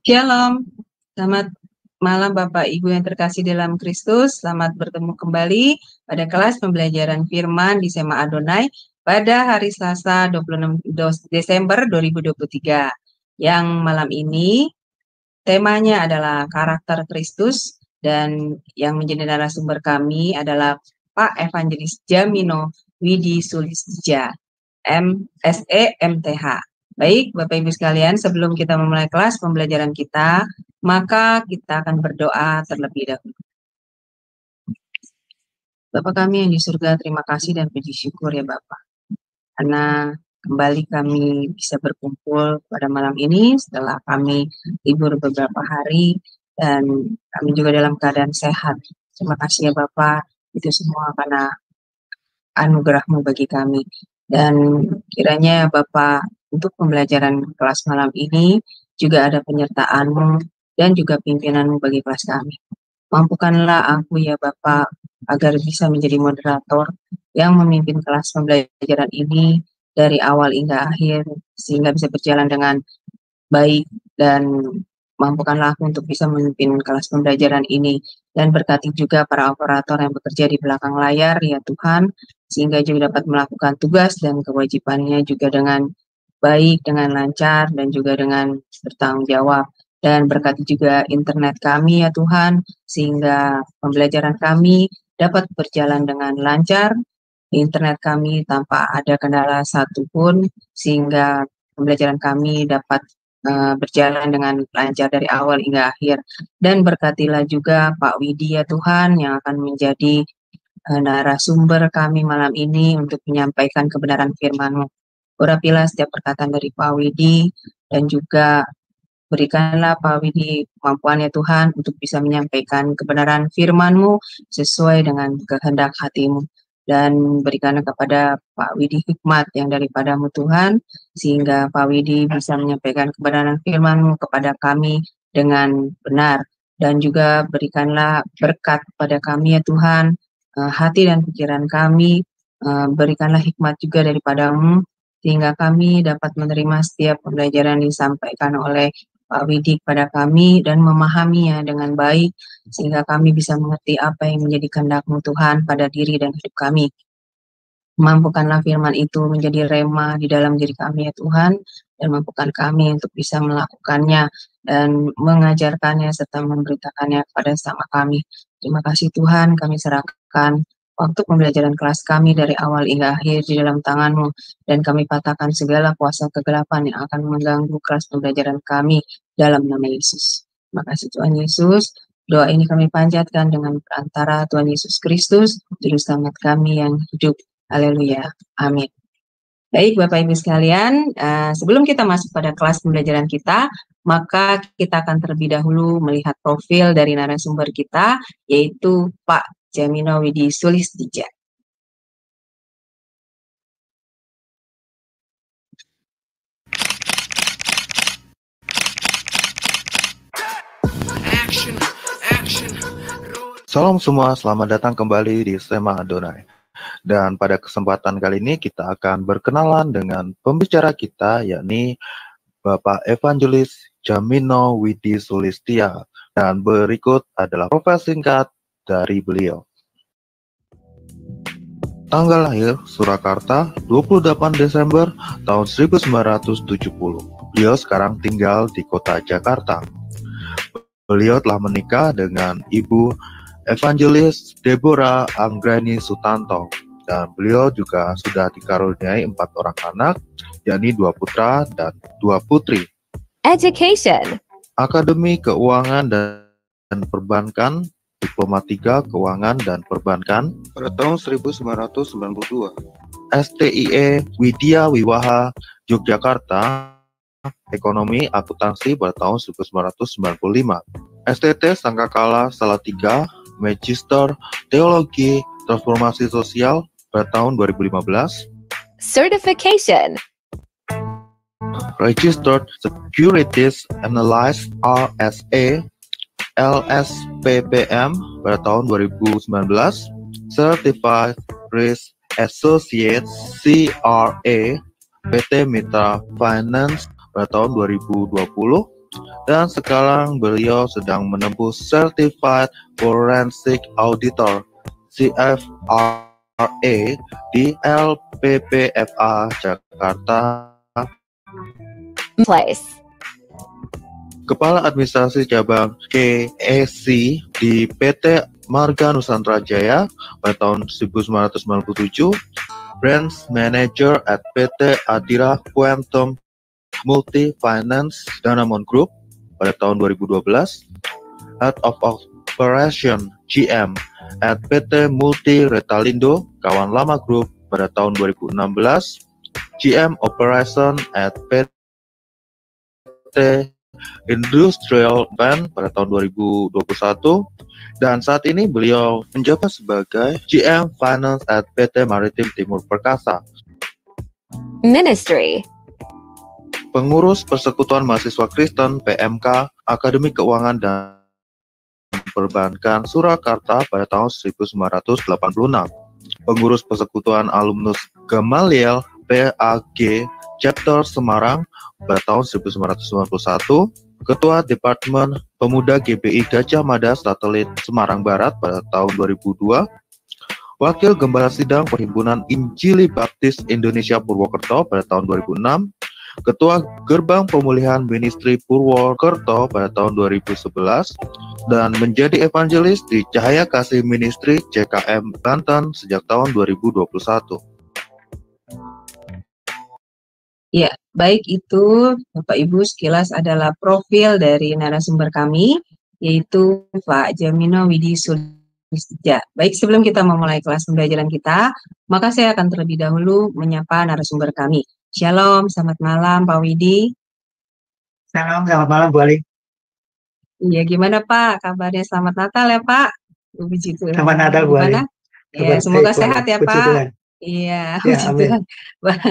Shalom, selamat malam Bapak Ibu yang terkasih dalam Kristus. Selamat bertemu kembali pada kelas pembelajaran firman di Sema Adonai pada hari Selasa 26 Desember 2023. Yang malam ini temanya adalah karakter Kristus dan yang menjadi narasumber kami adalah Pak Evangelis Jamino Widi Sulistija, MSE MTH. Baik, Bapak Ibu sekalian, sebelum kita memulai kelas pembelajaran kita, maka kita akan berdoa terlebih dahulu. Bapak kami yang di surga, terima kasih dan puji syukur ya Bapak. Karena kembali kami bisa berkumpul pada malam ini setelah kami libur beberapa hari dan kami juga dalam keadaan sehat. Terima kasih ya Bapak, itu semua karena anugerah-Mu bagi kami. Dan kiranya Bapak untuk pembelajaran kelas malam ini juga ada penyertaan-Mu dan juga pimpinan-Mu bagi kelas kami. Mampukanlah aku ya Bapak agar bisa menjadi moderator yang memimpin kelas pembelajaran ini dari awal hingga akhir sehingga bisa berjalan dengan baik, dan mampukanlah aku untuk bisa memimpin kelas pembelajaran ini dan berkati juga para operator yang bekerja di belakang layar ya Tuhan, sehingga juga dapat melakukan tugas dan kewajibannya juga dengan baik, dengan lancar, dan juga dengan bertanggung jawab. Dan berkati juga internet kami ya Tuhan, sehingga pembelajaran kami dapat berjalan dengan lancar, internet kami tanpa ada kendala satupun, sehingga pembelajaran kami dapat berjalan dengan lancar dari awal hingga akhir. Dan berkatilah juga Pak Widi ya Tuhan yang akan menjadi narasumber kami malam ini untuk menyampaikan kebenaran firman-Mu. Urapilah setiap perkataan dari Pak Widi dan juga berikanlah Pak Widi kemampuan ya Tuhan untuk bisa menyampaikan kebenaran firman-Mu sesuai dengan kehendak hati-Mu. Dan berikanlah kepada Pak Widi hikmat yang daripada-Mu Tuhan, sehingga Pak Widi bisa menyampaikan kebenaran firman-Mu kepada kami dengan benar. Dan juga berikanlah berkat pada kami ya Tuhan, hati dan pikiran kami, berikanlah hikmat juga daripada-Mu, sehingga kami dapat menerima setiap pembelajaran yang disampaikan oleh Pak Widi kepada kami dan memahaminya dengan baik, sehingga kami bisa mengerti apa yang menjadi kehendak-Mu Tuhan pada diri dan hidup kami. Mampukanlah firman itu menjadi rema di dalam diri kami ya Tuhan, dan mampukan kami untuk bisa melakukannya dan mengajarkannya serta memberitakannya kepada sesama kami. Terima kasih Tuhan, kami serahkan waktu pembelajaran kelas kami dari awal hingga akhir di dalam tangan-Mu, dan kami patahkan segala kuasa kegelapan yang akan mengganggu kelas pembelajaran kami dalam nama Yesus. Terima kasih Tuhan Yesus. Doa ini kami panjatkan dengan perantara Tuhan Yesus Kristus, Juru Selamat kami yang hidup. Haleluya, amin. Baik Bapak Ibu sekalian, sebelum kita masuk pada kelas pembelajaran kita, maka kita akan terlebih dahulu melihat profil dari narasumber kita, yaitu Pak Jamino Widi Sulistija. Salam semua, selamat datang kembali di Sema Adonai. Dan pada kesempatan kali ini kita akan berkenalan dengan pembicara kita, yakni Bapak Evangelis Jamino Widi Sulistija. Dan berikut adalah profil singkat dari beliau. Tanggal lahir Surakarta 28 Desember tahun 1970. Beliau sekarang tinggal di kota Jakarta. Beliau telah menikah dengan Ibu Evangelis Deborah Anggreni Sutanto, dan beliau juga sudah dikaruniai 4 orang anak, yakni 2 putra dan 2 putri. Education. Akademi Keuangan dan Perbankan, Diploma 3 Keuangan dan Perbankan pada tahun 1992. STIE Widya Wiwaha Yogyakarta, Ekonomi Akuntansi pada tahun 1995. STT Sangkakala Salatiga, Magister Teologi Transformasi Sosial pada tahun 2015. Certification. Registered Securities Analyst RSA LSPPM pada tahun 2019. Certified Risk Associate CRA PT Mitra Finance pada tahun 2020. dan sekarang beliau sedang menempuh Certified Forensic Auditor CFRA di LPPFA Jakarta. Place. Kepala Administrasi Cabang KEC di PT Marga Nusantara Jaya pada tahun 1997, Branch Manager at PT Adira Quantum Multi Finance Danamon Group pada tahun 2012, Head of Operation GM at PT Multi Retalindo Kawan Lama Group pada tahun 2016, GM Operation at PT Industrial Van pada tahun 2021, dan saat ini beliau menjabat sebagai GM Finance at PT Maritim Timur Perkasa. Ministry. Pengurus Persekutuan Mahasiswa Kristen PMK Akademi Keuangan dan Perbankan Surakarta pada tahun 1986. Pengurus Persekutuan Alumnus Gamaliel PAG Chapter Semarang pada tahun 1991, Ketua Departemen Pemuda GBI Gajah Mada Satelit Semarang Barat pada tahun 2002, Wakil Gembala Sidang Perhimpunan Injili Baptis Indonesia Purwokerto pada tahun 2006, Ketua Gerbang Pemulihan Ministry Purwokerto pada tahun 2011, dan menjadi evangelis di Cahaya Kasih Ministry CKM Banten sejak tahun 2021. Ya, baik itu Bapak Ibu sekilas adalah profil dari narasumber kami, yaitu Pak Jamino Widi Sulistja. Baik, sebelum kita memulai kelas pembelajaran kita, maka saya akan terlebih dahulu menyapa narasumber kami. Shalom, selamat malam Pak Widi. Shalom, selamat malam Bu Ali. Iya, gimana Pak? Kabarnya selamat Natal ya Pak? Puji Tuhan. Selamat Natal Bu Ali. Ya, semoga sehat ya Pak. Tuhan. Iya, ya, amin. Tuhan.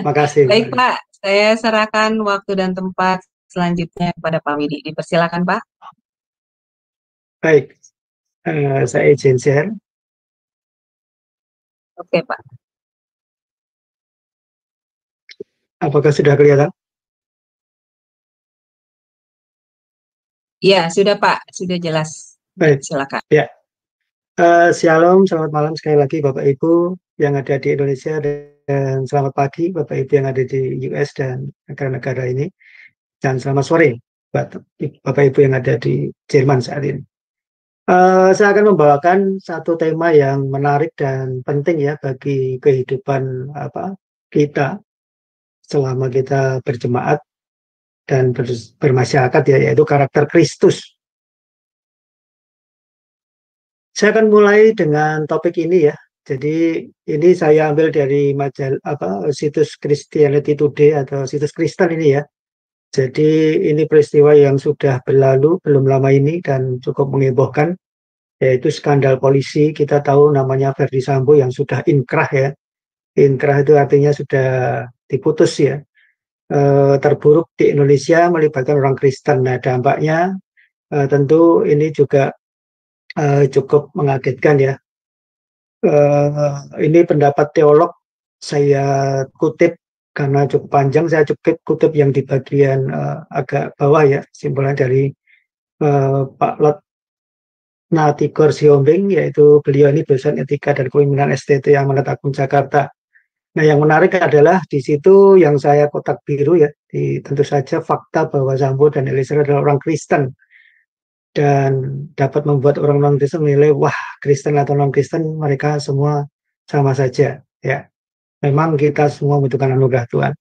Makasih. Baik Pak, saya serahkan waktu dan tempat selanjutnya kepada Pak Widi. Dipersilakan Pak. Baik, saya izin share. Oke Pak. Apakah sudah kelihatan? Iya, sudah Pak, sudah jelas. Baik, silakan. Ya, shalom, selamat malam sekali lagi Bapak Ibu yang ada di Indonesia, dan selamat pagi Bapak Ibu yang ada di US dan negara-negara ini, dan selamat sore Bapak Ibu yang ada di Jerman saat ini. Saya akan membawakan satu tema yang menarik dan penting ya bagi kehidupan kita selama kita berjemaat dan bermasyarakat ya, yaitu karakter Kristus. Saya akan mulai dengan topik ini ya. Jadi ini saya ambil dari situs Christianity Today atau situs Kristen ini ya. Jadi ini peristiwa yang sudah berlalu belum lama ini dan cukup menghebohkan, yaitu skandal polisi. Kita tahu namanya Verdi Sambo yang sudah inkrah ya. Inkrah itu artinya sudah diputus ya. Terburuk di Indonesia melibatkan orang Kristen. Nah, dampaknya tentu ini juga cukup mengagetkan ya. Ini pendapat teolog, saya kutip karena cukup panjang, saya kutip yang di bagian agak bawah ya, simpulan dari Pak Lot Natigor Siombing, yaitu beliau ini dosen etika dan kepemimpinan STT yang Agung Jakarta. Nah, yang menarik adalah di situ yang saya kotak biru ya, tentu saja fakta bahwa Sambo dan Eliezer adalah orang Kristen dan dapat membuat orang-orang Kristen menilai, wah, Kristen atau non-Kristen mereka semua sama saja ya. Memang kita semua membutuhkan anugerah Tuhan.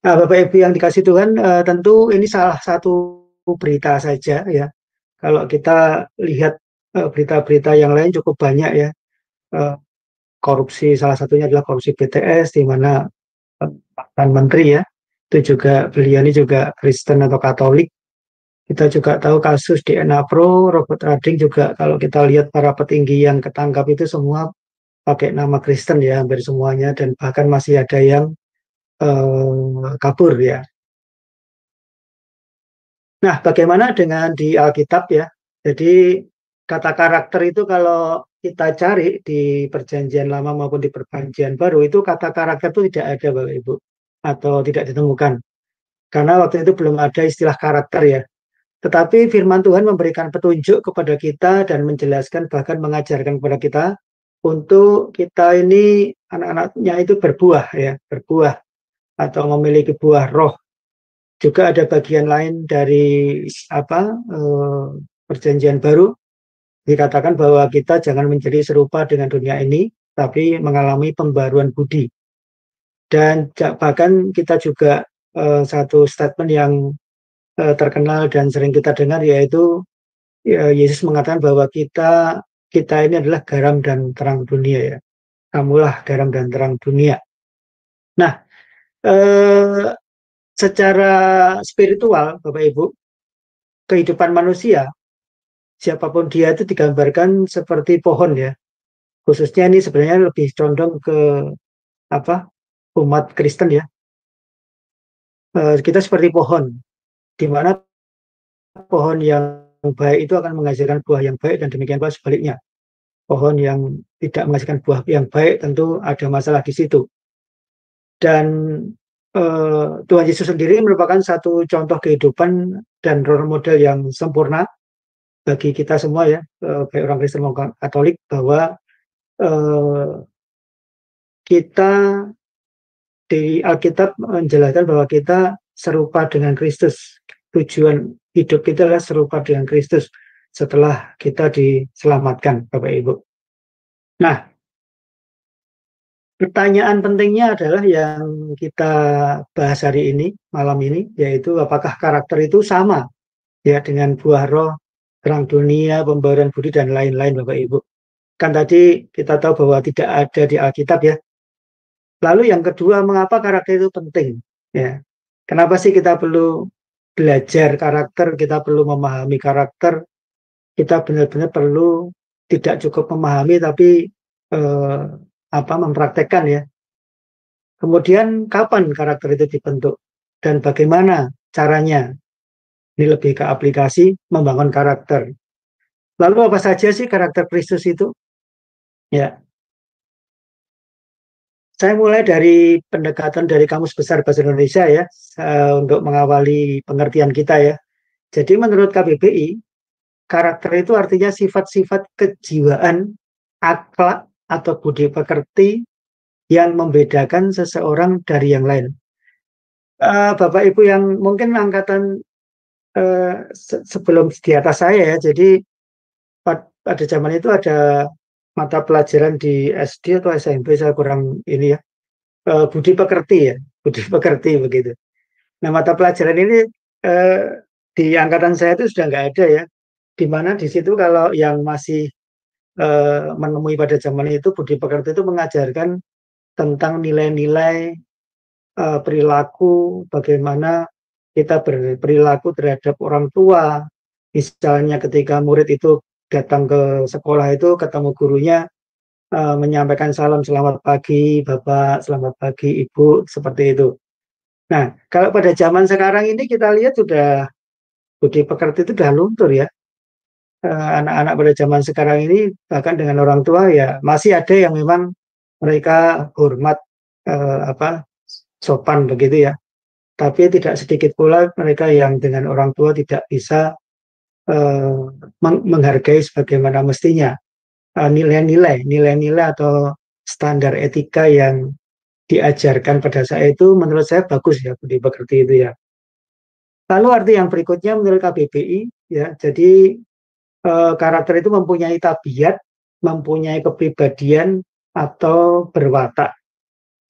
Nah, Bapak Ibu yang dikasih Tuhan, tentu ini salah satu berita saja ya. Kalau kita lihat berita-berita yang lain cukup banyak ya. Korupsi, salah satunya adalah korupsi BTS, di mana Pak Menteri ya, itu juga beliau ini juga Kristen atau Katolik. Kita juga tahu kasus DNA Pro, Robert Rading juga, kalau kita lihat para petinggi yang ketangkap itu semua pakai nama Kristen ya, hampir semuanya, dan bahkan masih ada yang kabur ya. Nah, bagaimana dengan di Alkitab ya? Jadi kata karakter itu kalau kita cari di Perjanjian Lama maupun di Perjanjian Baru, itu kata karakter itu tidak ada Bapak Ibu, atau tidak ditemukan. Karena waktu itu belum ada istilah karakter ya. Tetapi firman Tuhan memberikan petunjuk kepada kita dan menjelaskan bahkan mengajarkan kepada kita untuk kita ini anak-anaknya itu berbuah ya, berbuah atau memiliki buah roh. Juga ada bagian lain dari perjanjian baru dikatakan bahwa kita jangan menjadi serupa dengan dunia ini, tapi mengalami pembaruan budi. Dan bahkan kita juga satu statement yang terkenal dan sering kita dengar, yaitu Yesus mengatakan bahwa kita ini adalah garam dan terang dunia ya. Kamulah garam dan terang dunia. Nah, secara spiritual, Bapak Ibu, kehidupan manusia, siapapun dia itu digambarkan seperti pohon ya. Khususnya ini sebenarnya lebih condong ke umat Kristen ya. Kita seperti pohon, di mana pohon yang baik itu akan menghasilkan buah yang baik dan demikian pula sebaliknya. Pohon yang tidak menghasilkan buah yang baik tentu ada masalah di situ. Dan Tuhan Yesus sendiri merupakan satu contoh kehidupan dan role model yang sempurna bagi kita semua ya, baik orang Kristen maupun Katolik, bahwa kita di Alkitab menjelaskan bahwa kita serupa dengan Kristus. Tujuan hidup kita adalah serupa dengan Kristus setelah kita diselamatkan, Bapak Ibu. Nah, pertanyaan pentingnya adalah yang kita bahas hari ini, malam ini, yaitu apakah karakter itu sama ya dengan buah roh, terang dunia, pembaruan budi, dan lain-lain, Bapak Ibu. Kan tadi kita tahu bahwa tidak ada di Alkitab ya. Lalu yang kedua, mengapa karakter itu penting? Ya, kenapa sih kita perlu belajar karakter, kita perlu memahami karakter, kita benar-benar perlu tidak cukup memahami tapi mempraktekkan ya. Kemudian kapan karakter itu dibentuk dan bagaimana caranya? Ini lebih ke aplikasi membangun karakter. Lalu apa saja sih karakter Kristus itu? Ya, saya mulai dari pendekatan dari Kamus Besar Bahasa Indonesia ya, untuk mengawali pengertian kita ya. Jadi menurut KBBI, karakter itu artinya sifat-sifat kejiwaan, akhlak, atau budi pekerti yang membedakan seseorang dari yang lain. Bapak Ibu yang mungkin angkatan sebelum di atas saya ya, jadi pada zaman itu ada mata pelajaran di SD atau SMP, saya kurang ini ya, budi pekerti ya, budi pekerti begitu. Nah, mata pelajaran ini di angkatan saya itu sudah nggak ada ya, di mana di situ kalau yang masih menemui pada zaman itu, budi pekerti itu mengajarkan tentang nilai-nilai perilaku, bagaimana kita berperilaku terhadap orang tua. Misalnya ketika murid itu datang ke sekolah itu ketemu gurunya, menyampaikan salam, selamat pagi Bapak, selamat pagi Ibu, seperti itu. Nah, kalau pada zaman sekarang ini kita lihat sudah budi pekerti itu sudah luntur ya. Anak-anak pada zaman sekarang ini bahkan dengan orang tua ya masih ada yang memang mereka hormat, sopan begitu ya. Tapi tidak sedikit pula mereka yang dengan orang tua tidak bisa menghargai sebagaimana mestinya nilai-nilai atau standar etika yang diajarkan pada saya itu menurut saya bagus ya, budi pekerti itu ya. Lalu arti yang berikutnya menurut KBBI ya, jadi karakter itu mempunyai tabiat, mempunyai kepribadian atau berwatak.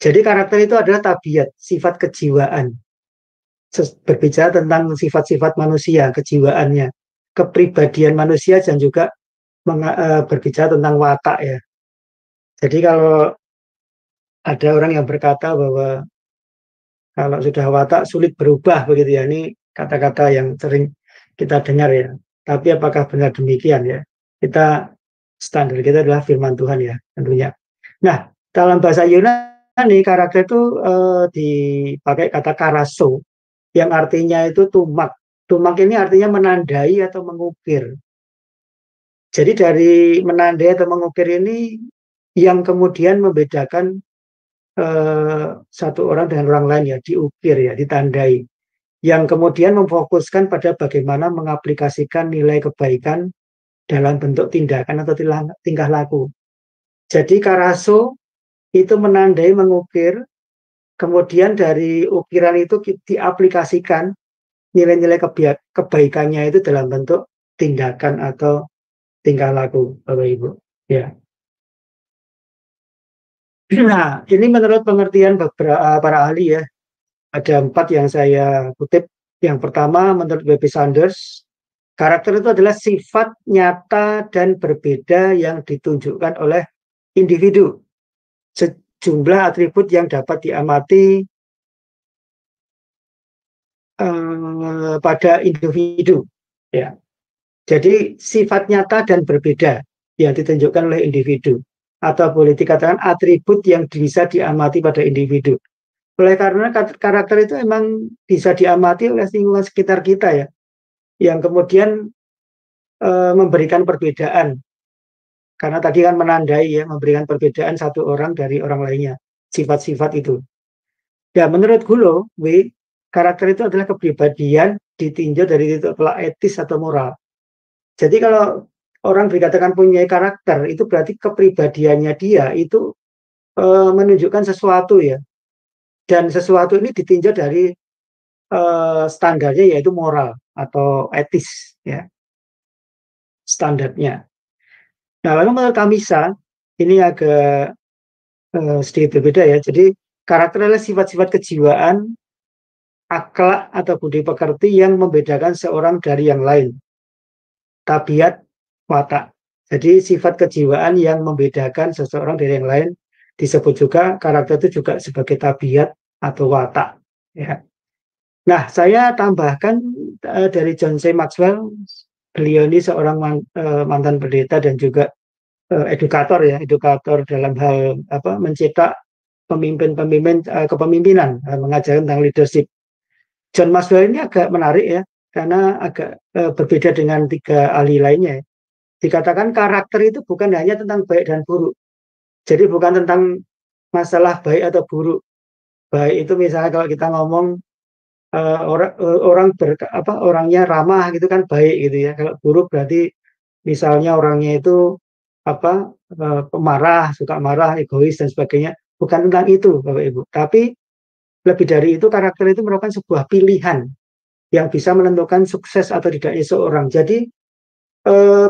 Jadi karakter itu adalah tabiat, sifat kejiwaan. Berbicara tentang sifat-sifat manusia, kejiwaannya, kepribadian manusia, dan juga berbicara tentang watak ya. Jadi kalau ada orang yang berkata bahwa kalau sudah watak sulit berubah begitu ya, ini kata-kata yang sering kita dengar ya. Tapi apakah benar demikian ya? Standar kita adalah firman Tuhan ya tentunya. Nah, dalam bahasa Yunani karakter itu dipakai kata karaso yang artinya itu tumak. Tumak ini artinya menandai atau mengukir. Jadi dari menandai atau mengukir ini yang kemudian membedakan satu orang dengan orang lain ya, diukir ya, ditandai. yang kemudian memfokuskan pada bagaimana mengaplikasikan nilai kebaikan dalam bentuk tindakan atau tingkah laku. Jadi Karaso itu menandai, mengukir, kemudian dari ukiran itu diaplikasikan nilai-nilai kebaikannya itu dalam bentuk tindakan atau tingkah laku, Bapak Ibu. Ya. Nah, ini menurut pengertian beberapa para ahli ya. Ada 4 yang saya kutip. Yang pertama, menurut W.P. Sanders, karakter itu adalah sifat nyata dan berbeda yang ditunjukkan oleh individu. Sejumlah atribut yang dapat diamati pada individu. Ya. Jadi sifat nyata dan berbeda yang ditunjukkan oleh individu. Atau boleh dikatakan atribut yang bisa diamati pada individu. Oleh karena karakter itu emang bisa diamati oleh lingkungan sekitar kita ya, yang kemudian memberikan perbedaan. Karena tadi kan menandai ya, memberikan perbedaan satu orang dari orang lainnya, sifat-sifat itu. Ya menurut Gulo, karakter itu adalah kepribadian ditinjau dari titik tolak etis atau moral. Jadi kalau orang dikatakan punya karakter, itu berarti kepribadiannya dia itu menunjukkan sesuatu ya. Dan sesuatu ini ditinjau dari standarnya yaitu moral atau etis ya. Standarnya. Nah, lalu menurut Kamisa, ini agak sedikit berbeda ya. Jadi karakter adalah sifat-sifat kejiwaan, akhlak atau budi pekerti yang membedakan seorang dari yang lain. Tabiat, watak. Jadi sifat kejiwaan yang membedakan seseorang dari yang lain disebut juga karakter itu juga sebagai tabiat atau watak. Ya. Nah, saya tambahkan dari John C. Maxwell, beliau ini seorang mantan pendeta dan juga edukator ya, edukator dalam hal mencetak pemimpin-pemimpin kepemimpinan, mengajarkan tentang leadership. John Maxwell ini agak menarik ya, karena agak berbeda dengan 3 ahli lainnya. Dikatakan karakter itu bukan hanya tentang baik dan buruk. Jadi bukan tentang masalah baik atau buruk. Baik itu misalnya kalau kita ngomong orangnya ramah gitu kan baik gitu ya. Kalau buruk berarti misalnya orangnya itu pemarah, suka marah, egois dan sebagainya. Bukan tentang itu, Bapak Ibu. Tapi lebih dari itu karakter itu merupakan sebuah pilihan yang bisa menentukan sukses atau tidaknya seorang. Jadi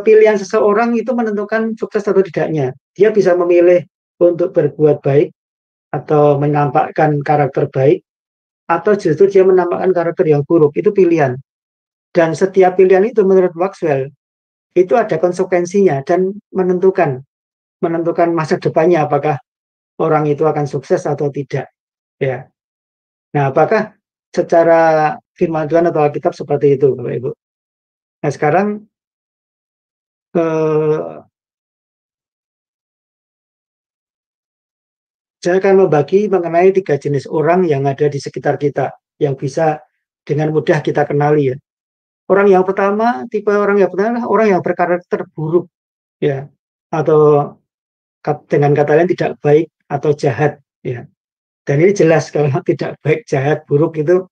pilihan seseorang itu menentukan sukses atau tidaknya. Dia bisa memilih untuk berbuat baik atau menampakkan karakter baik, atau justru dia menampakkan karakter yang buruk. Itu pilihan. Dan setiap pilihan itu menurut Maxwell itu ada konsekuensinya dan menentukan masa depannya apakah orang itu akan sukses atau tidak. Ya. Nah, apakah secara firman Tuhan atau Alkitab seperti itu, Bapak Ibu? Nah, sekarang saya akan membagi mengenai 3 jenis orang yang ada di sekitar kita, yang bisa dengan mudah kita kenali ya. Orang yang pertama, tipe orang yang pertama adalah orang yang berkarakter buruk, ya, atau dengan kata lain tidak baik atau jahat, ya. Dan ini jelas kalau tidak baik, jahat, buruk itu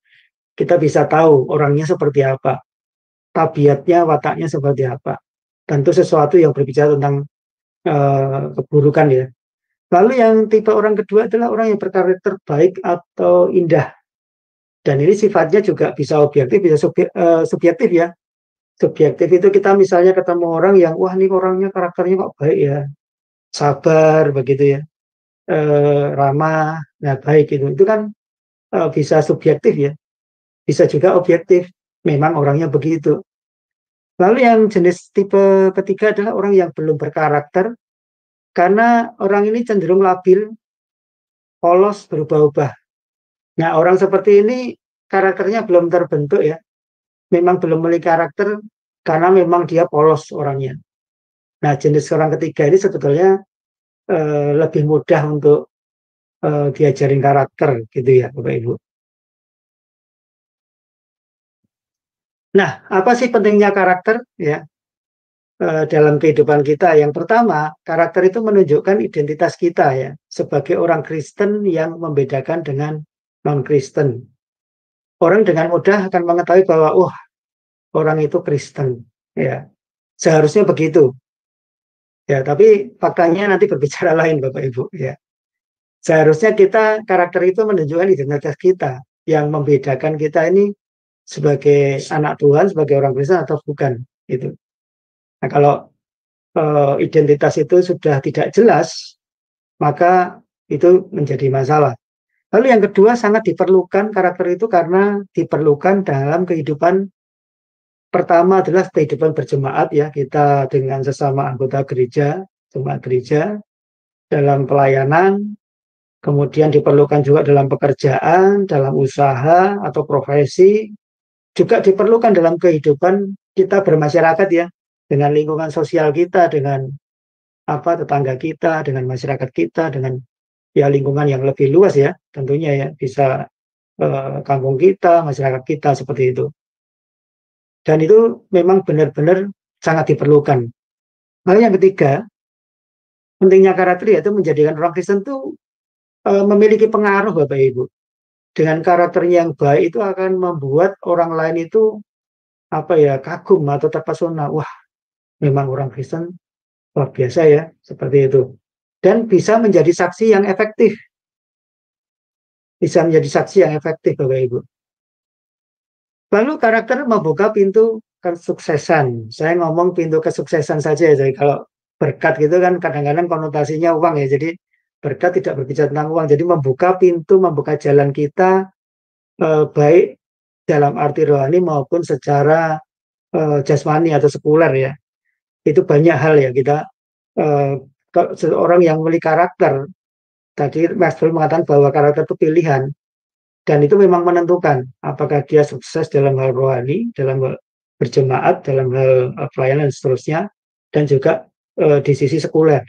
kita bisa tahu orangnya seperti apa, tabiatnya, wataknya seperti apa. Tentu sesuatu yang berbicara tentang keburukan ya. Lalu yang tipe orang kedua adalah orang yang berkarakter baik atau indah. Dan ini sifatnya juga bisa objektif, bisa subjektif ya. Subjektif itu kita misalnya ketemu orang yang, wah ini orangnya karakternya kok baik ya. Sabar begitu ya. Ramah, nah baik itu. Itu kan bisa subjektif ya. Bisa juga objektif. Memang orangnya begitu. Lalu yang jenis tipe ketiga adalah orang yang belum berkarakter, karena orang ini cenderung labil, polos, berubah-ubah. Nah, orang seperti ini karakternya belum terbentuk ya. Memang belum memiliki karakter karena memang dia polos orangnya. Nah, jenis orang ketiga ini sebetulnya lebih mudah untuk diajarin karakter gitu ya, Bapak Ibu. Nah, apa sih pentingnya karakter ya dalam kehidupan kita? Yang pertama, karakter itu menunjukkan identitas kita ya sebagai orang Kristen yang membedakan dengan non-Kristen. orang dengan mudah akan mengetahui bahwa orang itu Kristen, ya. Seharusnya begitu. Ya, tapi faktanya nanti berbicara lain Bapak Ibu, ya. Seharusnya karakter itu menunjukkan identitas kita, yang membedakan kita ini sebagai anak Tuhan, sebagai orang Kristen atau bukan, itu. Nah, kalau identitas itu sudah tidak jelas, maka itu menjadi masalah. Lalu yang kedua, sangat diperlukan karakter itu karena diperlukan dalam kehidupan. Pertama adalah kehidupan berjemaat, ya, kita dengan sesama anggota gereja, jemaat gereja, dalam pelayanan, kemudian diperlukan juga dalam pekerjaan, dalam usaha atau profesi, juga diperlukan dalam kehidupan kita bermasyarakat, ya, dengan lingkungan sosial kita, dengan tetangga kita, dengan masyarakat kita, dengan ya lingkungan yang lebih luas, ya, tentunya, ya, bisa kampung kita, masyarakat kita, seperti itu. Dan itu memang benar-benar sangat diperlukan. Lalu yang ketiga, pentingnya karakter yaitu menjadikan orang Kristen itu memiliki pengaruh, Bapak Ibu. Dengan karakter yang baik itu akan membuat orang lain itu kagum atau terpesona. Wah, memang orang Kristen luar biasa, ya, seperti itu. Dan bisa menjadi saksi yang efektif. Bisa menjadi saksi yang efektif, Bapak Ibu. Lalu karakter membuka pintu kesuksesan. Saya ngomong pintu kesuksesan saja, ya. Jadi kalau berkat gitu kan kadang-kadang konotasinya uang, ya. Jadi berkat tidak berbicara tentang uang. Jadi membuka pintu, membuka jalan kita baik dalam arti rohani maupun secara jasmani atau sekuler, ya. Itu banyak hal, ya, kita seorang yang memiliki karakter. Tadi Mas Bro mengatakan bahwa karakter itu pilihan. Dan itu memang menentukan apakah dia sukses dalam hal rohani, dalam hal berjemaat, dalam hal pelayanan dan seterusnya, dan juga di sisi sekuler.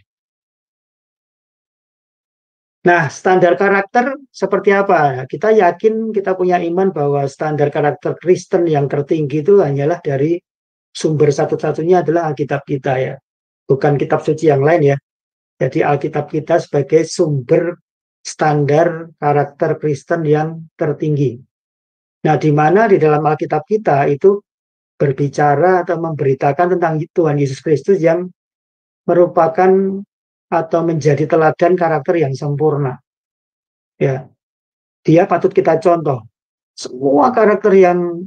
Nah, standar karakter seperti apa? Kita yakin, kita punya iman bahwa standar karakter Kristen yang tertinggi itu hanyalah dari sumber satu-satunya adalah Alkitab kita, ya. Bukan kitab suci yang lain, ya. Jadi Alkitab kita sebagai sumber standar karakter Kristen yang tertinggi. Nah, di mana di dalam Alkitab kita itu berbicara atau memberitakan tentang Tuhan Yesus Kristus yang merupakan atau menjadi teladan karakter yang sempurna. Ya, dia patut kita contoh. Semua karakter yang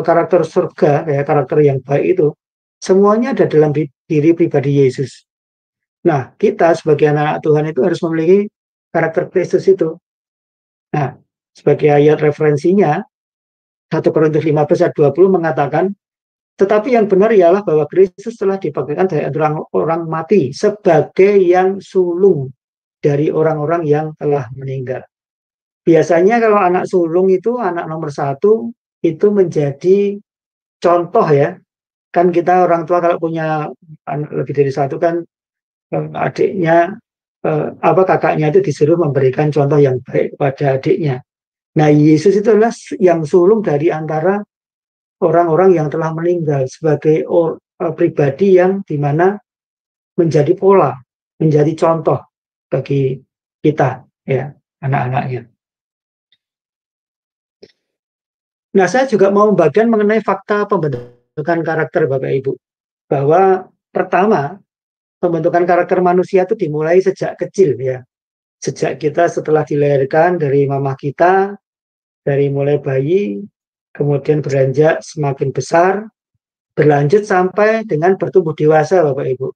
karakter surga, ya, karakter yang baik itu semuanya ada dalam diri pribadi Yesus. Nah, kita sebagai anak Tuhan itu harus memiliki karakter Kristus itu. Nah, sebagai ayat referensinya, 1 Korintus 15 ayat 20 mengatakan, tetapi yang benar ialah bahwa Kristus telah dibangkitkan dari orang mati sebagai yang sulung dari orang-orang yang telah meninggal. Biasanya kalau anak sulung itu, anak nomor 1, itu menjadi contoh, ya. Kan kita orang tua kalau punya anak lebih dari 1 kan adiknya kakaknya itu disuruh memberikan contoh yang baik kepada adiknya. Nah, Yesus itu adalah yang sulung dari antara orang-orang yang telah meninggal sebagai pribadi yang dimana menjadi pola, menjadi contoh bagi kita, ya, anak-anaknya. Nah, saya juga mau membagikan mengenai fakta pembentukan karakter, Bapak Ibu, bahwa pertama, pembentukan karakter manusia itu dimulai sejak kecil, ya. Sejak kita setelah dilahirkan dari mamah kita, dari mulai bayi, kemudian beranjak semakin besar, berlanjut sampai dengan bertumbuh dewasa, Bapak Ibu.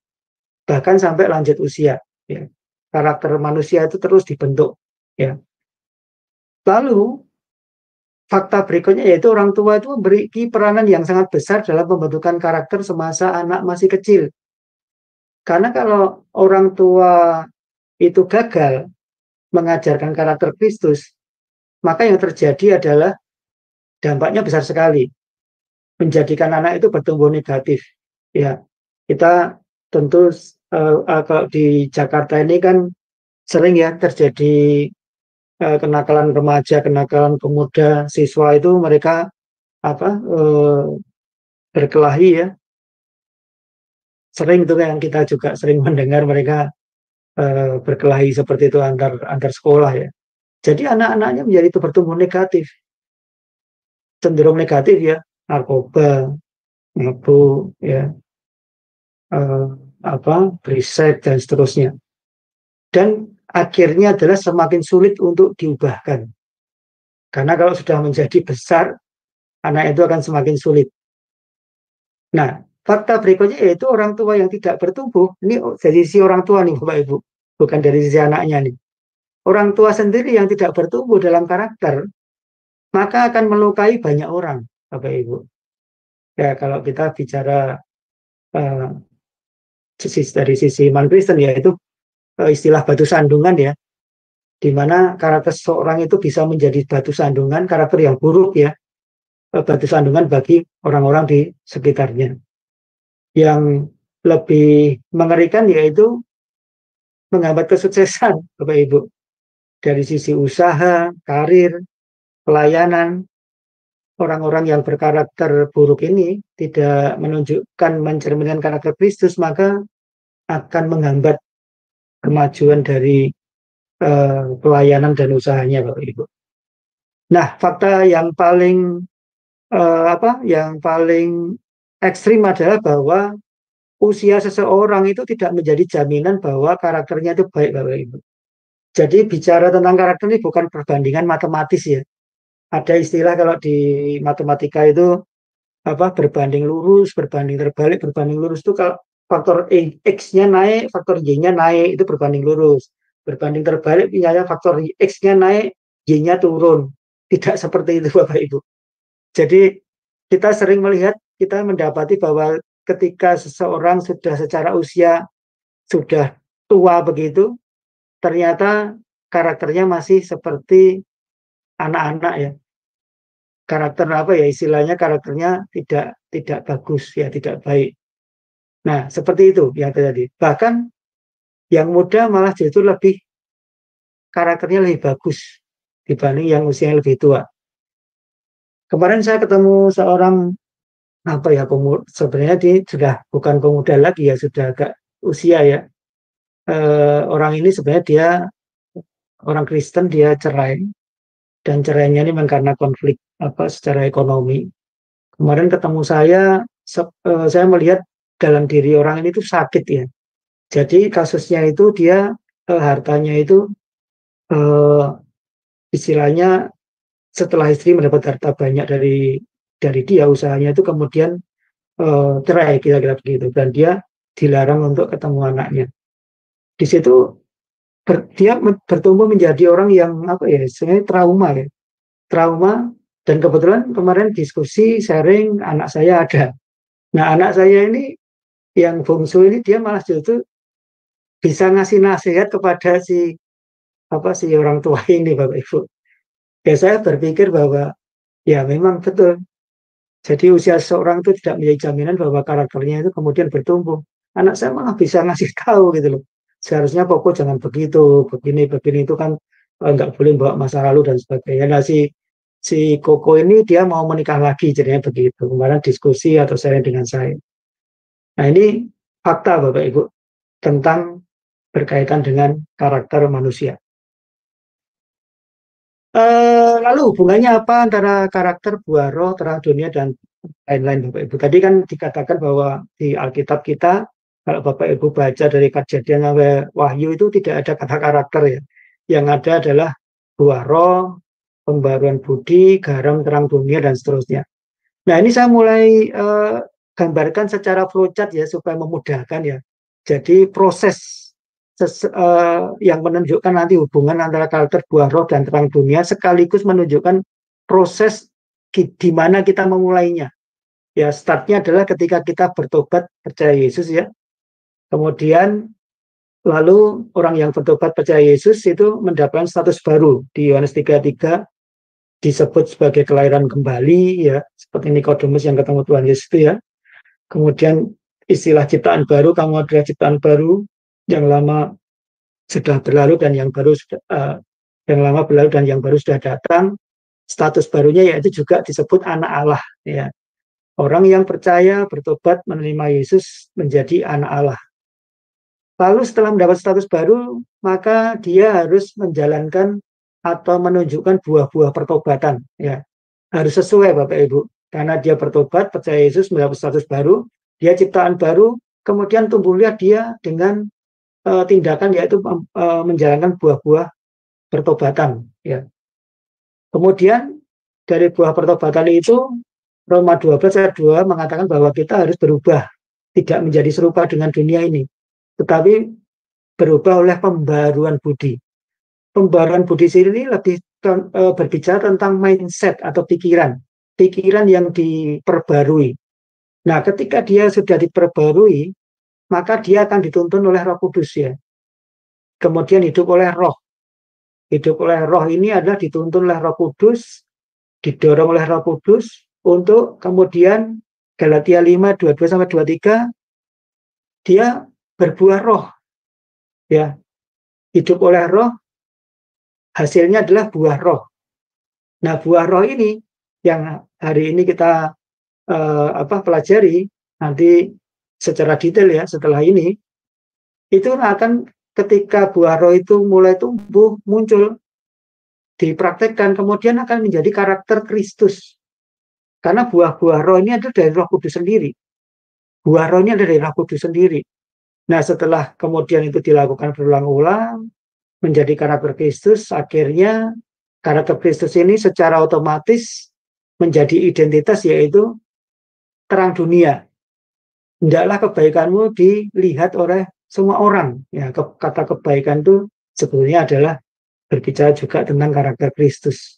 Bahkan sampai lanjut usia, ya. Karakter manusia itu terus dibentuk, ya. Lalu, fakta berikutnya yaitu orang tua itu memiliki peranan yang sangat besar dalam pembentukan karakter semasa anak masih kecil. Karena kalau orang tua itu gagal mengajarkan karakter Kristus, maka yang terjadi adalah dampaknya besar sekali, menjadikan anak itu bertumbuh negatif. Ya, kita tentu kalau di Jakarta ini kan sering, ya, terjadi kenakalan remaja, kenakalan pemuda, siswa itu mereka berkelahi, ya. Sering itu yang kita juga sering mendengar mereka berkelahi seperti itu antar sekolah, ya. Jadi anak-anaknya menjadi itu bertumbuh negatif. cenderung negatif ya, narkoba, mabuk, ya, berisek dan seterusnya. Dan akhirnya adalah semakin sulit untuk diubahkan. Karena kalau sudah menjadi besar, anak itu akan semakin sulit. Nah, fakta berikutnya yaitu orang tua yang tidak bertumbuh. Ini dari sisi orang tua nih, Bapak Ibu, bukan dari sisi anaknya nih. Orang tua sendiri yang tidak bertumbuh dalam karakter, maka akan melukai banyak orang, Bapak Ibu. Ya, kalau kita bicara dari sisi iman Kristen, yaitu istilah batu sandungan ya, di mana karakter seseorang itu bisa menjadi batu sandungan, karakter yang buruk ya, batu sandungan bagi orang-orang di sekitarnya. Yang lebih mengerikan yaitu menghambat kesuksesan, Bapak Ibu, dari sisi usaha, karir, pelayanan. Orang-orang yang berkarakter buruk ini tidak menunjukkan, mencerminkan karakter Kristus, maka akan menghambat kemajuan dari pelayanan dan usahanya, Bapak Ibu. Nah, fakta yang paling yang paling ekstrim adalah bahwa usia seseorang itu tidak menjadi jaminan bahwa karakternya itu baik, Bapak Ibu. Jadi bicara tentang karakter ini bukan perbandingan matematis ya. Ada istilah kalau di matematika itu berbanding lurus, berbanding terbalik, berbanding lurus itu kalau faktor X-nya naik, faktor Y-nya naik, itu berbanding lurus. Berbanding terbalik, misalnya faktor X-nya naik, Y-nya turun. Tidak seperti itu, Bapak Ibu. Jadi, kita sering melihat, kita mendapati bahwa ketika seseorang sudah secara usia, sudah tua begitu, ternyata karakternya masih seperti anak-anak ya. Karakter istilahnya karakternya tidak bagus ya, tidak baik. Nah, seperti itu yang terjadi. Bahkan yang muda malah justru lebih karakternya lebih bagus dibanding yang usianya lebih tua. Kemarin saya ketemu seorang sebenarnya dia sudah bukan pemuda lagi ya, sudah agak usia ya. Orang ini sebenarnya dia orang Kristen, dia cerai, dan cerainya ini memang karena konflik secara ekonomi. Kemarin ketemu saya melihat dalam diri orang ini tuh sakit ya. Jadi kasusnya itu dia hartanya itu istilahnya setelah istri mendapat harta banyak dari dia, usahanya itu kemudian cerai kira-kira begitu, dan dia dilarang untuk ketemu anaknya. Di situ dia bertumbuh menjadi orang yang sebenarnya trauma, dan kebetulan kemarin diskusi sharing anak saya ada. Nah, anak saya ini yang bungsu ini dia malah justru bisa ngasih nasihat kepada si orang tua ini, Bapak Ibu. Ya, saya berpikir bahwa ya memang betul. Jadi usia seorang itu tidak menjadi jaminan bahwa karakternya itu kemudian bertumbuh. Anak saya malah bisa ngasih tahu gitu loh. Seharusnya Koko jangan begitu, begini itu kan nggak boleh bawa masa lalu dan sebagainya. Nah, si Koko ini dia mau menikah lagi, jadinya begitu. Kemarin diskusi atau sharing dengan saya. Nah, ini fakta Bapak Ibu tentang berkaitan dengan karakter manusia. Lalu hubungannya apa antara karakter buah roh, terang dunia, dan lain-lain Bapak Ibu? Tadi kan dikatakan bahwa di Alkitab kita, kalau Bapak Ibu baca dari Kejadian sampai Wahyu itu tidak ada kata karakter ya. Yang ada adalah buah roh, pembaruan budi, garam, terang dunia, dan seterusnya. Nah, ini saya mulai gambarkan secara flowchart ya, supaya memudahkan ya. Jadi proses yang menunjukkan nanti hubungan antara karakter buah roh dan terang dunia, sekaligus menunjukkan proses di mana kita memulainya. Ya, startnya adalah ketika kita bertobat percaya Yesus ya. Kemudian lalu orang yang bertobat percaya Yesus itu mendapatkan status baru. Di Yohanes 3:3 disebut sebagai kelahiran kembali ya, seperti Nikodemus yang ketemu Tuhan Yesus itu ya. Kemudian istilah ciptaan baru, kamu adalah ciptaan baru, yang lama sudah berlalu dan yang baru yang lama berlalu dan yang baru sudah datang. Status barunya yaitu juga disebut anak Allah ya. Orang yang percaya, bertobat, menerima Yesus menjadi anak Allah. Lalu setelah mendapat status baru, maka dia harus menjalankan atau menunjukkan buah-buah pertobatan ya. harus sesuai Bapak Ibu. Karena dia bertobat, percaya Yesus, mendapat status baru, dia ciptaan baru, kemudian tumbuhlah dia dengan tindakan yaitu menjalankan buah-buah pertobatan. Ya. Kemudian dari buah pertobatan itu Roma 12 ayat 2 mengatakan bahwa kita harus berubah, tidak menjadi serupa dengan dunia ini, tetapi berubah oleh pembaruan budi. Pembaruan budi sini lebih berbicara tentang mindset atau pikiran yang diperbarui. Nah, ketika dia sudah diperbarui, maka dia akan dituntun oleh Roh Kudus ya. Kemudian hidup oleh roh. Hidup oleh roh ini adalah dituntun oleh Roh Kudus, didorong oleh Roh Kudus untuk kemudian Galatia 5, 22-23 dia berbuah roh. Ya. Hidup oleh roh, hasilnya adalah buah roh. Nah, buah roh ini yang hari ini kita pelajari nanti secara detail ya setelah ini, itu akan ketika buah roh itu mulai tumbuh, muncul, dipraktekkan, kemudian akan menjadi karakter Kristus. Karena buah-buah roh ini adalah dari Roh Kudus sendiri. Buah roh ini adalah dari Roh Kudus sendiri. Nah, setelah kemudian itu dilakukan berulang-ulang, menjadi karakter Kristus, akhirnya karakter Kristus ini secara otomatis menjadi identitas, yaitu terang dunia. Hendaklah kebaikanmu dilihat oleh semua orang. Ya, kata kebaikan itu sebetulnya adalah berbicara juga tentang karakter Kristus.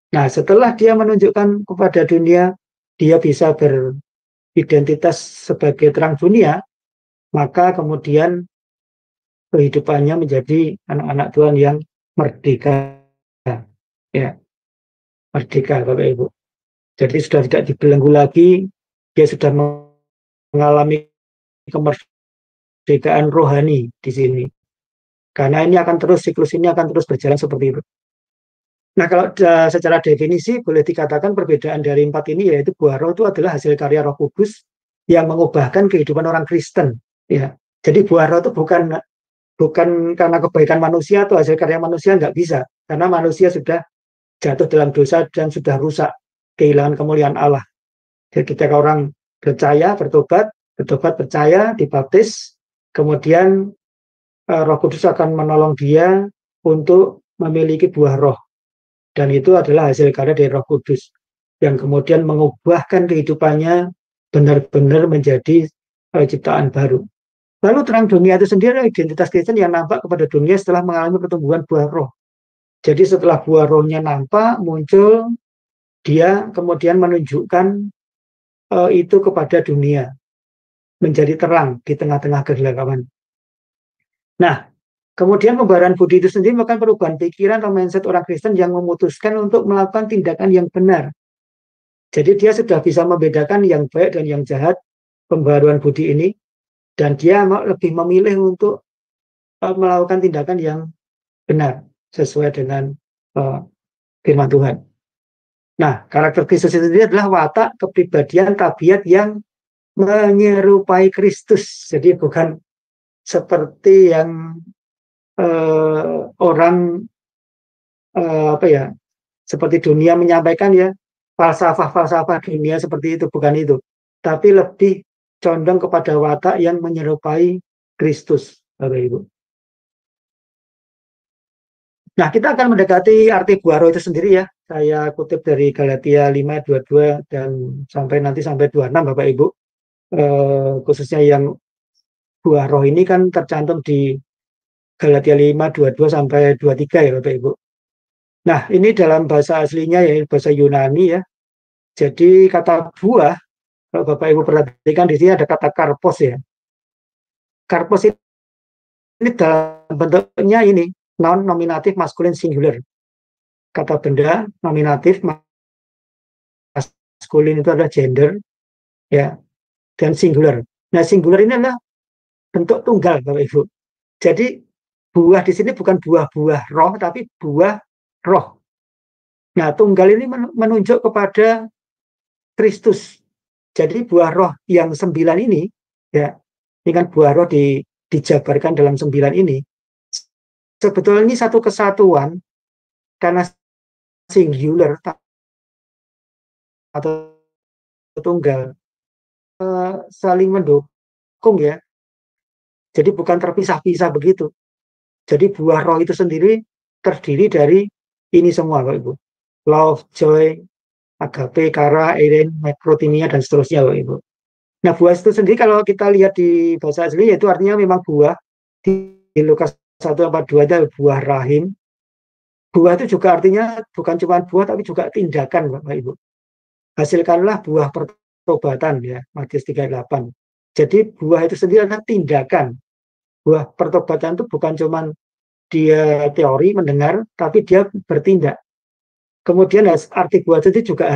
Nah, setelah dia menunjukkan kepada dunia, dia bisa beridentitas sebagai terang dunia, maka kemudian kehidupannya menjadi anak-anak Tuhan yang merdeka. Ya, merdeka Bapak Ibu. Jadi sudah tidak dibelenggu lagi, dia sudah mengalami kemerdekaan rohani di sini. Karena ini akan terus, siklus ini akan terus berjalan seperti itu. Nah, kalau secara definisi boleh dikatakan perbedaan dari 4 ini yaitu buah roh itu adalah hasil karya Roh Kudus yang mengubahkan kehidupan orang Kristen. Ya, jadi buah roh itu bukan karena kebaikan manusia atau hasil karya manusia, nggak bisa. Karena manusia sudah jatuh dalam dosa dan sudah rusak, kehilangan kemuliaan Allah. Jadi ketika orang percaya, bertobat percaya, dibaptis, kemudian Roh Kudus akan menolong dia untuk memiliki buah roh. Dan itu adalah hasil karya dari Roh Kudus yang kemudian mengubahkan kehidupannya benar-benar menjadi ciptaan baru. Lalu terang dunia itu sendiri adalah identitas Kristen yang nampak kepada dunia setelah mengalami pertumbuhan buah roh. Jadi setelah buah rohnya nampak, muncul, dia kemudian menunjukkan itu kepada dunia, menjadi terang di tengah-tengah kegelapan. Nah, kemudian pembaruan budi itu sendiri merupakan perubahan pikiran atau mindset orang Kristen yang memutuskan untuk melakukan tindakan yang benar. Jadi dia sudah bisa membedakan yang baik dan yang jahat, pembaruan budi ini, dan dia lebih memilih untuk melakukan tindakan yang benar, sesuai dengan firman Tuhan. Nah, karakter Kristus itu sendiri adalah watak, kepribadian, tabiat yang menyerupai Kristus. Jadi bukan seperti yang orang seperti dunia menyampaikan ya, falsafah dunia seperti itu, bukan itu. Tapi lebih condong kepada watak yang menyerupai Kristus, Bapak Ibu. Nah, kita akan mendekati arti buah roh itu sendiri ya. Saya kutip dari Galatia 5, 22 dan sampai 26 Bapak Ibu. Khususnya yang buah roh ini kan tercantum di Galatia 5, 22 sampai 23 ya Bapak Ibu. Nah, ini dalam bahasa aslinya ya, bahasa Yunani ya. Jadi kata buah, kalau Bapak Ibu perhatikan di sini ada kata karpos ya. Karpos ini dalam bentuknya ini, noun nominatif maskulin singular. Kata benda nominatif maskulin itu adalah gender ya, dan singular. Nah, singular ini adalah bentuk tunggal Bapak Ibu. Jadi buah di sini bukan buah-buah roh, tapi buah roh. Nah, tunggal ini menunjuk kepada Kristus. Jadi buah roh yang 9 ini, ya, ini kan buah roh dijabarkan dalam 9 ini. Sebetulnya ini satu kesatuan karena singular, atau tunggal saling mendukung ya. Jadi bukan terpisah-pisah begitu. Jadi buah roh itu sendiri terdiri dari ini semua Bapak Ibu. Love, joy, agape, kara, erin, makrotimia, dan seterusnya Bapak Ibu. Nah buah itu sendiri kalau kita lihat di bahasa asli yaitu artinya memang buah. Di Lukas 1:42 itu buah rahim. Buah itu juga artinya bukan cuma buah tapi juga tindakan Bapak Ibu. Hasilkanlah buah pertobatan ya, Matius 3:8. Jadi buah itu sendiri adalah tindakan. Buah pertobatan itu bukan cuma dia teori mendengar, tapi dia bertindak. Kemudian arti buah itu juga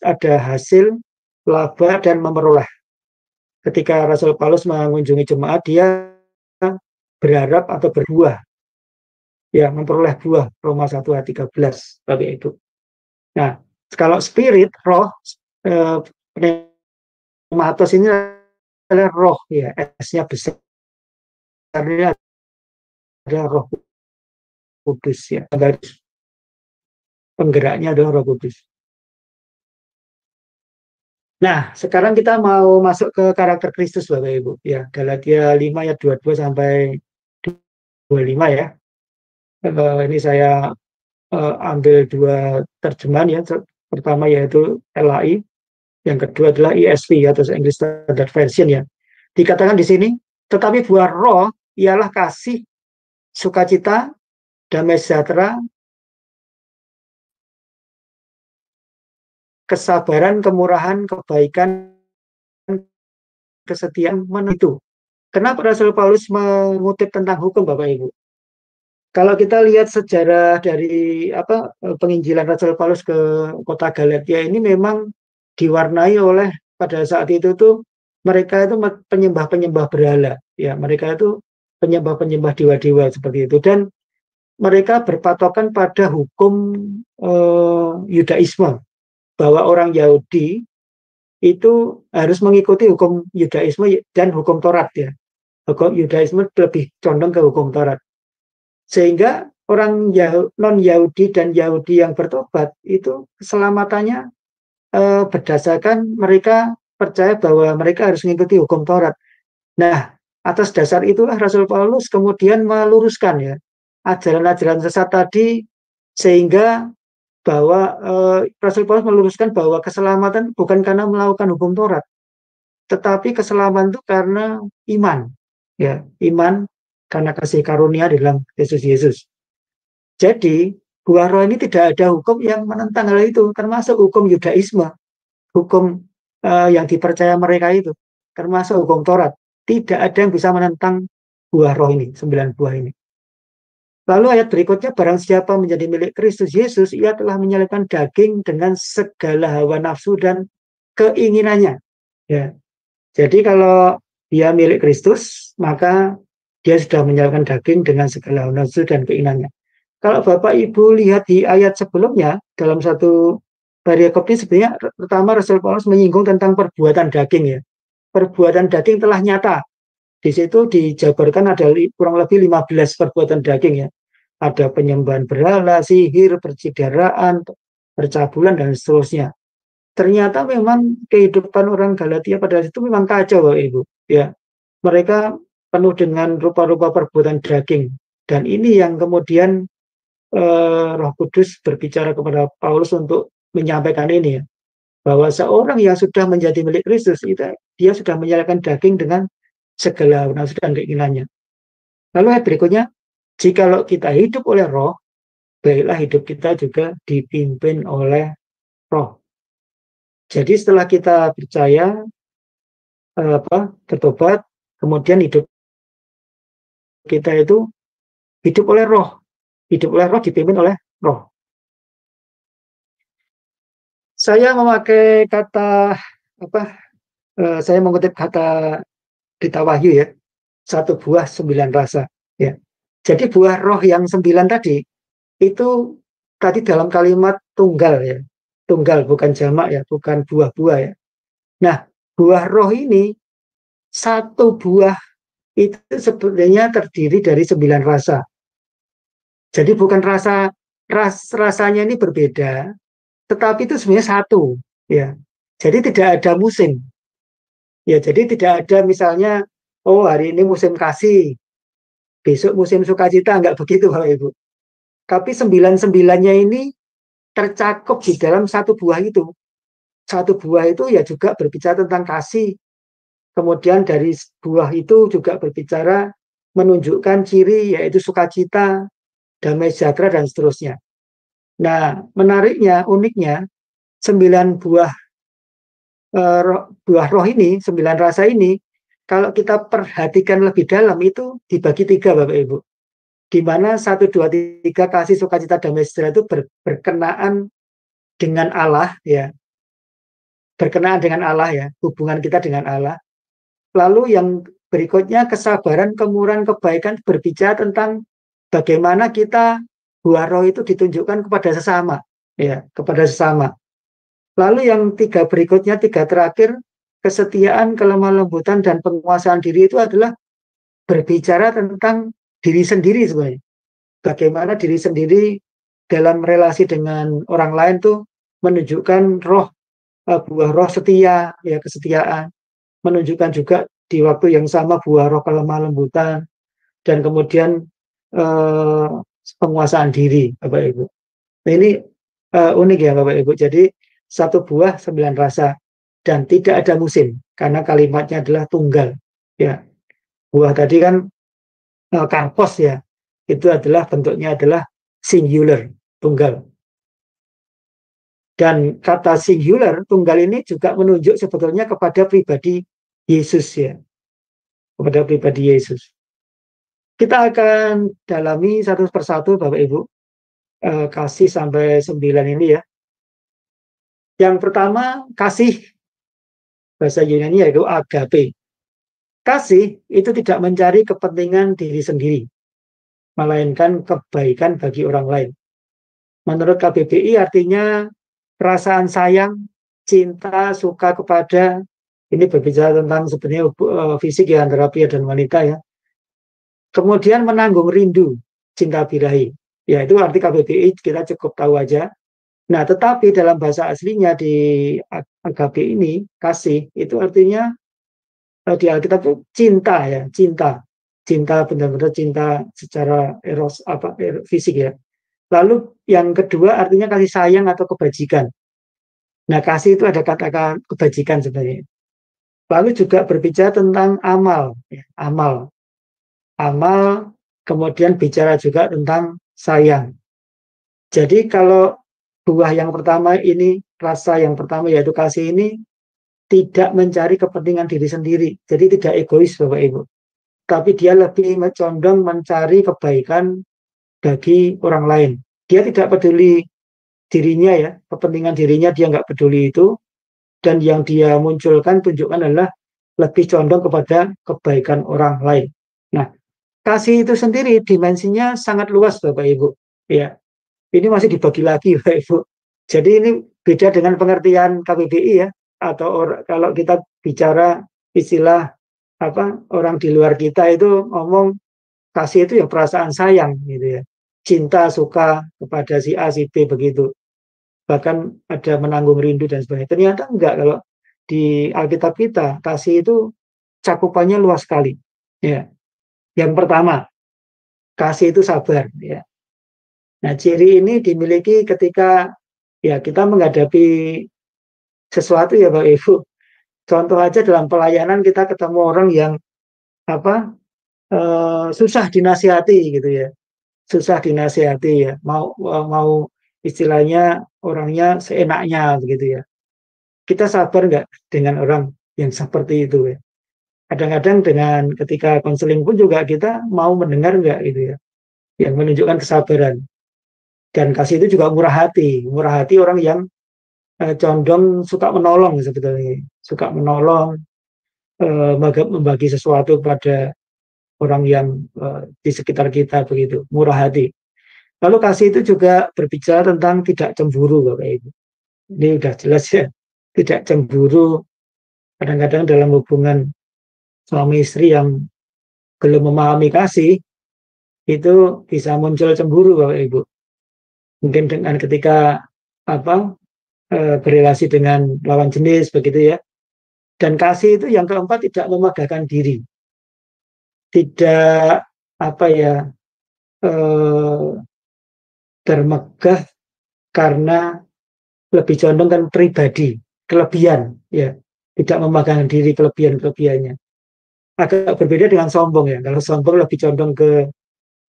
ada hasil, laba, dan memperoleh. Ketika Rasul Paulus mengunjungi jemaat, dia berharap atau berbuah. Ya, memperoleh buah, Roma 1:13, Bapak Ibu. Nah, kalau spirit, roh, pneumatos ini adalah roh, ya, S-nya besar. Karena ada roh kudus, ya. Penggeraknya adalah roh kudus. Nah, sekarang kita mau masuk ke karakter Kristus, Bapak Ibu. Ya, Galatia 5 ayat 22 sampai 25 ya. Ini saya ambil dua terjemahan ya. Pertama yaitu LAI, yang kedua adalah ESV atau English Standard Version ya. Dikatakan di sini, tetapi buah roh ialah kasih, sukacita, damai sejahtera, kesabaran, kemurahan, kebaikan, kesetiaan, itu. Kenapa Rasul Paulus mengutip tentang hukum, Bapak Ibu? Kalau kita lihat sejarah dari penginjilan Rasul Paulus ke kota Galatia ini memang diwarnai oleh pada saat itu tuh mereka itu penyembah-penyembah berhala, ya mereka itu penyembah-penyembah dewa-dewa seperti itu, dan mereka berpatokan pada hukum Yudaisme, bahwa orang Yahudi itu harus mengikuti hukum Yudaisme dan hukum Taurat ya. Hukum Yudaisme lebih condong ke hukum Taurat. Sehingga orang non-Yahudi dan Yahudi yang bertobat itu keselamatannya berdasarkan mereka percaya bahwa mereka harus mengikuti hukum Taurat. Nah, atas dasar itulah Rasul Paulus kemudian meluruskan ya ajaran-ajaran sesat tadi, sehingga bahwa Rasul Paulus meluruskan bahwa keselamatan bukan karena melakukan hukum Taurat, tetapi keselamatan itu karena iman, ya iman karena kasih karunia di dalam Yesus Yesus. Jadi buah roh ini tidak ada hukum yang menentang hal itu, termasuk hukum Yudaisme, hukum yang dipercaya mereka itu, termasuk hukum Taurat. Tidak ada yang bisa menentang buah roh ini, 9 buah ini. Lalu ayat berikutnya, barang siapa menjadi milik Kristus Yesus, ia telah menyalibkan daging dengan segala hawa nafsu dan keinginannya. Ya. Jadi kalau dia milik Kristus, maka dia sudah menyalibkan daging dengan segala hawa nafsu dan keinginannya. Kalau Bapak Ibu lihat di ayat sebelumnya, dalam satu perikop ini sebenarnya pertama Rasul Paulus menyinggung tentang perbuatan daging ya. Perbuatan daging telah nyata. Di situ dijabarkan ada kurang lebih 15 perbuatan daging ya. Ada penyembahan berhala, sihir, percidaraan, percabulan, dan seterusnya. Ternyata memang kehidupan orang Galatia pada saat itu memang kacau, Bapak Ibu. Ya, mereka penuh dengan rupa-rupa perbuatan daging. Dan ini yang kemudian Roh Kudus berbicara kepada Paulus untuk menyampaikan ini ya, bahwa seorang yang sudah menjadi milik Kristus itu dia sudah menyalahkan daging dengan segala nafsu dan keinginannya. Lalu ayat berikutnya, jikalau kita hidup oleh roh, baiklah hidup kita juga dipimpin oleh roh. Jadi setelah kita percaya, bertobat, kemudian hidup kita itu hidup oleh roh. Hidup oleh roh, dipimpin oleh roh. Saya memakai kata, saya mengutip kata Berita Wahyu ya, 1 buah 9 rasa. Ya. Jadi buah roh yang 9 tadi, itu tadi dalam kalimat tunggal ya. Tunggal, bukan jamak ya, bukan buah-buah ya. Nah, buah roh ini, 1 buah itu sebenarnya terdiri dari 9 rasa. Jadi bukan rasanya ini berbeda, tetapi itu sebenarnya satu, ya. Jadi tidak ada musim. Ya, jadi tidak ada misalnya, oh hari ini musim kasih, besok musim sukacita, enggak begitu Bapak Ibu. Tapi 99-nya ini tercakup di dalam satu buah itu. Satu buah itu ya juga berbicara tentang kasih. Kemudian dari buah itu juga berbicara menunjukkan ciri yaitu sukacita, damai sejahtera, dan seterusnya. Nah, menariknya, uniknya, 9 buah buah roh ini, 9 rasa ini, kalau kita perhatikan lebih dalam itu dibagi 3 Bapak Ibu. Di mana 1, 2, 3 kasih, sukacita, damai sejahtera itu berkenaan dengan Allah, ya. Berkenaan dengan Allah, ya, hubungan kita dengan Allah. Lalu yang berikutnya kesabaran, kemurahan, kebaikan berbicara tentang bagaimana kita buah roh itu ditunjukkan kepada sesama, ya, kepada sesama. Lalu yang 3 berikutnya, 3 terakhir, kesetiaan, kelemah lembutan, dan penguasaan diri itu adalah berbicara tentang diri sendiri sebenarnya. Bagaimana diri sendiri dalam relasi dengan orang lain tuh menunjukkan roh, buah roh setia, ya, kesetiaan. Menunjukkan juga di waktu yang sama buah roh kelemah lembutan, dan kemudian penguasaan diri, Bapak Ibu. Nah, ini unik ya Bapak Ibu. Jadi 1 buah 9 rasa dan tidak ada musim karena kalimatnya adalah tunggal. Ya, buah tadi kan karpos, ya, itu adalah bentuknya adalah singular, tunggal. Dan kata singular, tunggal ini juga menunjuk sebetulnya kepada pribadi Yesus, ya, kepada pribadi Yesus. Kita akan dalami satu persatu Bapak Ibu, kasih sampai 9 ini, ya. Yang pertama, kasih, bahasa Yunani yaitu agape. Kasih itu tidak mencari kepentingan diri sendiri, melainkan kebaikan bagi orang lain. Menurut KBBI artinya perasaan sayang, cinta, suka kepada, ini berbicara tentang sebenarnya fisik ya, antara pria dan wanita, ya. Kemudian menanggung rindu, cinta birahi. Ya, itu arti KBBI kita cukup tahu aja. Nah, tetapi dalam bahasa aslinya di agape ini, kasih, itu artinya di Alkitab itu cinta, ya, cinta. Cinta, benar-benar cinta secara eros, fisik, ya. Lalu yang kedua artinya kasih sayang atau kebajikan. Nah, kasih itu ada kata kebajikan sebenarnya. Lalu juga berbicara tentang amal, ya, amal. Amal, kemudian bicara juga tentang sayang. Jadi kalau buah yang pertama ini, rasa yang pertama yaitu kasih ini, tidak mencari kepentingan diri sendiri. Jadi tidak egois Bapak Ibu. Tapi dia lebih condong mencari kebaikan bagi orang lain. Dia tidak peduli dirinya, ya, kepentingan dirinya dia nggak peduli itu. Dan yang dia munculkan, tunjukkan adalah lebih condong kepada kebaikan orang lain. Nah, kasih itu sendiri dimensinya sangat luas Bapak Ibu. Ya, ini masih dibagi lagi Bapak Ibu. Jadi ini beda dengan pengertian KBBI, ya, atau kalau kita bicara istilah orang di luar kita itu ngomong kasih itu ya perasaan sayang gitu, ya. Cinta, suka kepada si A, si B begitu. Bahkan ada menanggung rindu dan sebagainya. Ternyata enggak, kalau di Alkitab kita kasih itu cakupannya luas sekali. Ya. Yang pertama, kasih itu sabar, ya. Nah, ciri ini dimiliki ketika, ya, kita menghadapi sesuatu, ya Bapak Ibu. Contoh aja dalam pelayanan kita ketemu orang yang susah dinasihati gitu, ya. Susah dinasihati, ya. Mau istilahnya orangnya seenaknya begitu, ya. Kita sabar nggak dengan orang yang seperti itu, ya. Kadang-kadang dengan ketika konseling pun juga kita mau mendengar nggak gitu, ya. Yang menunjukkan kesabaran. Dan kasih itu juga murah hati orang yang condong suka menolong sebetulnya, suka menolong, membagi sesuatu kepada orang yang di sekitar kita begitu, murah hati. Lalu kasih itu juga berbicara tentang tidak cemburu Bapak Ibu. Ini udah jelas, ya, tidak cemburu. Kadang-kadang dalam hubungan suami istri yang belum memahami kasih itu bisa muncul cemburu Bapak Ibu. Mungkin dengan ketika berelasi dengan lawan jenis begitu ya. Dan kasih itu yang keempat tidak memegahkan diri, tidak apa ya termegah karena lebih condong kan pribadi, kelebihan ya, tidak memegahkan diri kelebihannya. Agak berbeda dengan sombong ya. Kalau sombong lebih condong ke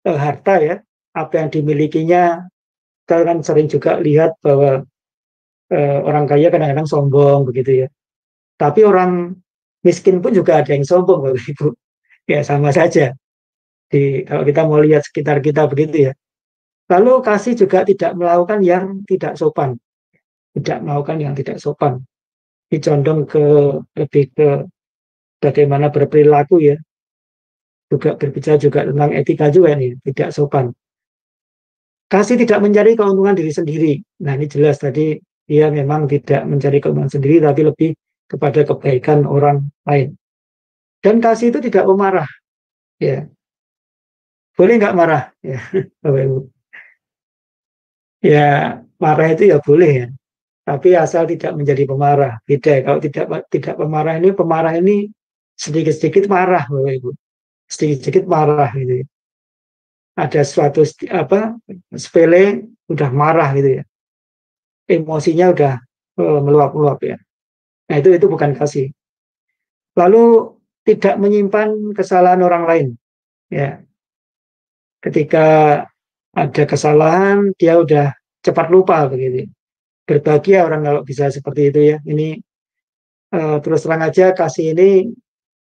harta ya, apa yang dimilikinya. Kita kan sering juga lihat bahwa orang kaya kadang-kadang sombong begitu ya. Tapi orang miskin pun juga ada yang sombong, Bapak Ibu. Ya sama saja. Kalau kita mau lihat sekitar kita begitu ya. Lalu kasih juga tidak melakukan yang tidak sopan. Tidak melakukan yang tidak sopan. Dicondong lebih ke bagaimana berperilaku ya. Juga berbicara juga tentang etika juga nih, tidak sopan. Kasih tidak mencari keuntungan diri sendiri. Nah ini jelas tadi dia memang tidak mencari keuntungan sendiri, tapi lebih kepada kebaikan orang lain. Dan kasih itu tidak pemarah. Ya, boleh nggak marah? Ya, Bapak Ibu. Ya, marah itu ya boleh ya. Tapi asal tidak menjadi pemarah. Beda. Kalau tidak pemarah ini sedikit-sedikit marah, Bapak Ibu. Sedikit-sedikit marah gitu ya. Ada suatu sepele udah marah gitu ya. Emosinya udah meluap-meluap ya. Nah, itu bukan kasih. Lalu tidak menyimpan kesalahan orang lain. Ya. Ketika ada kesalahan, dia udah cepat lupa begitu. Berbahagia orang kalau bisa seperti itu ya. Ini terus terang aja kasih ini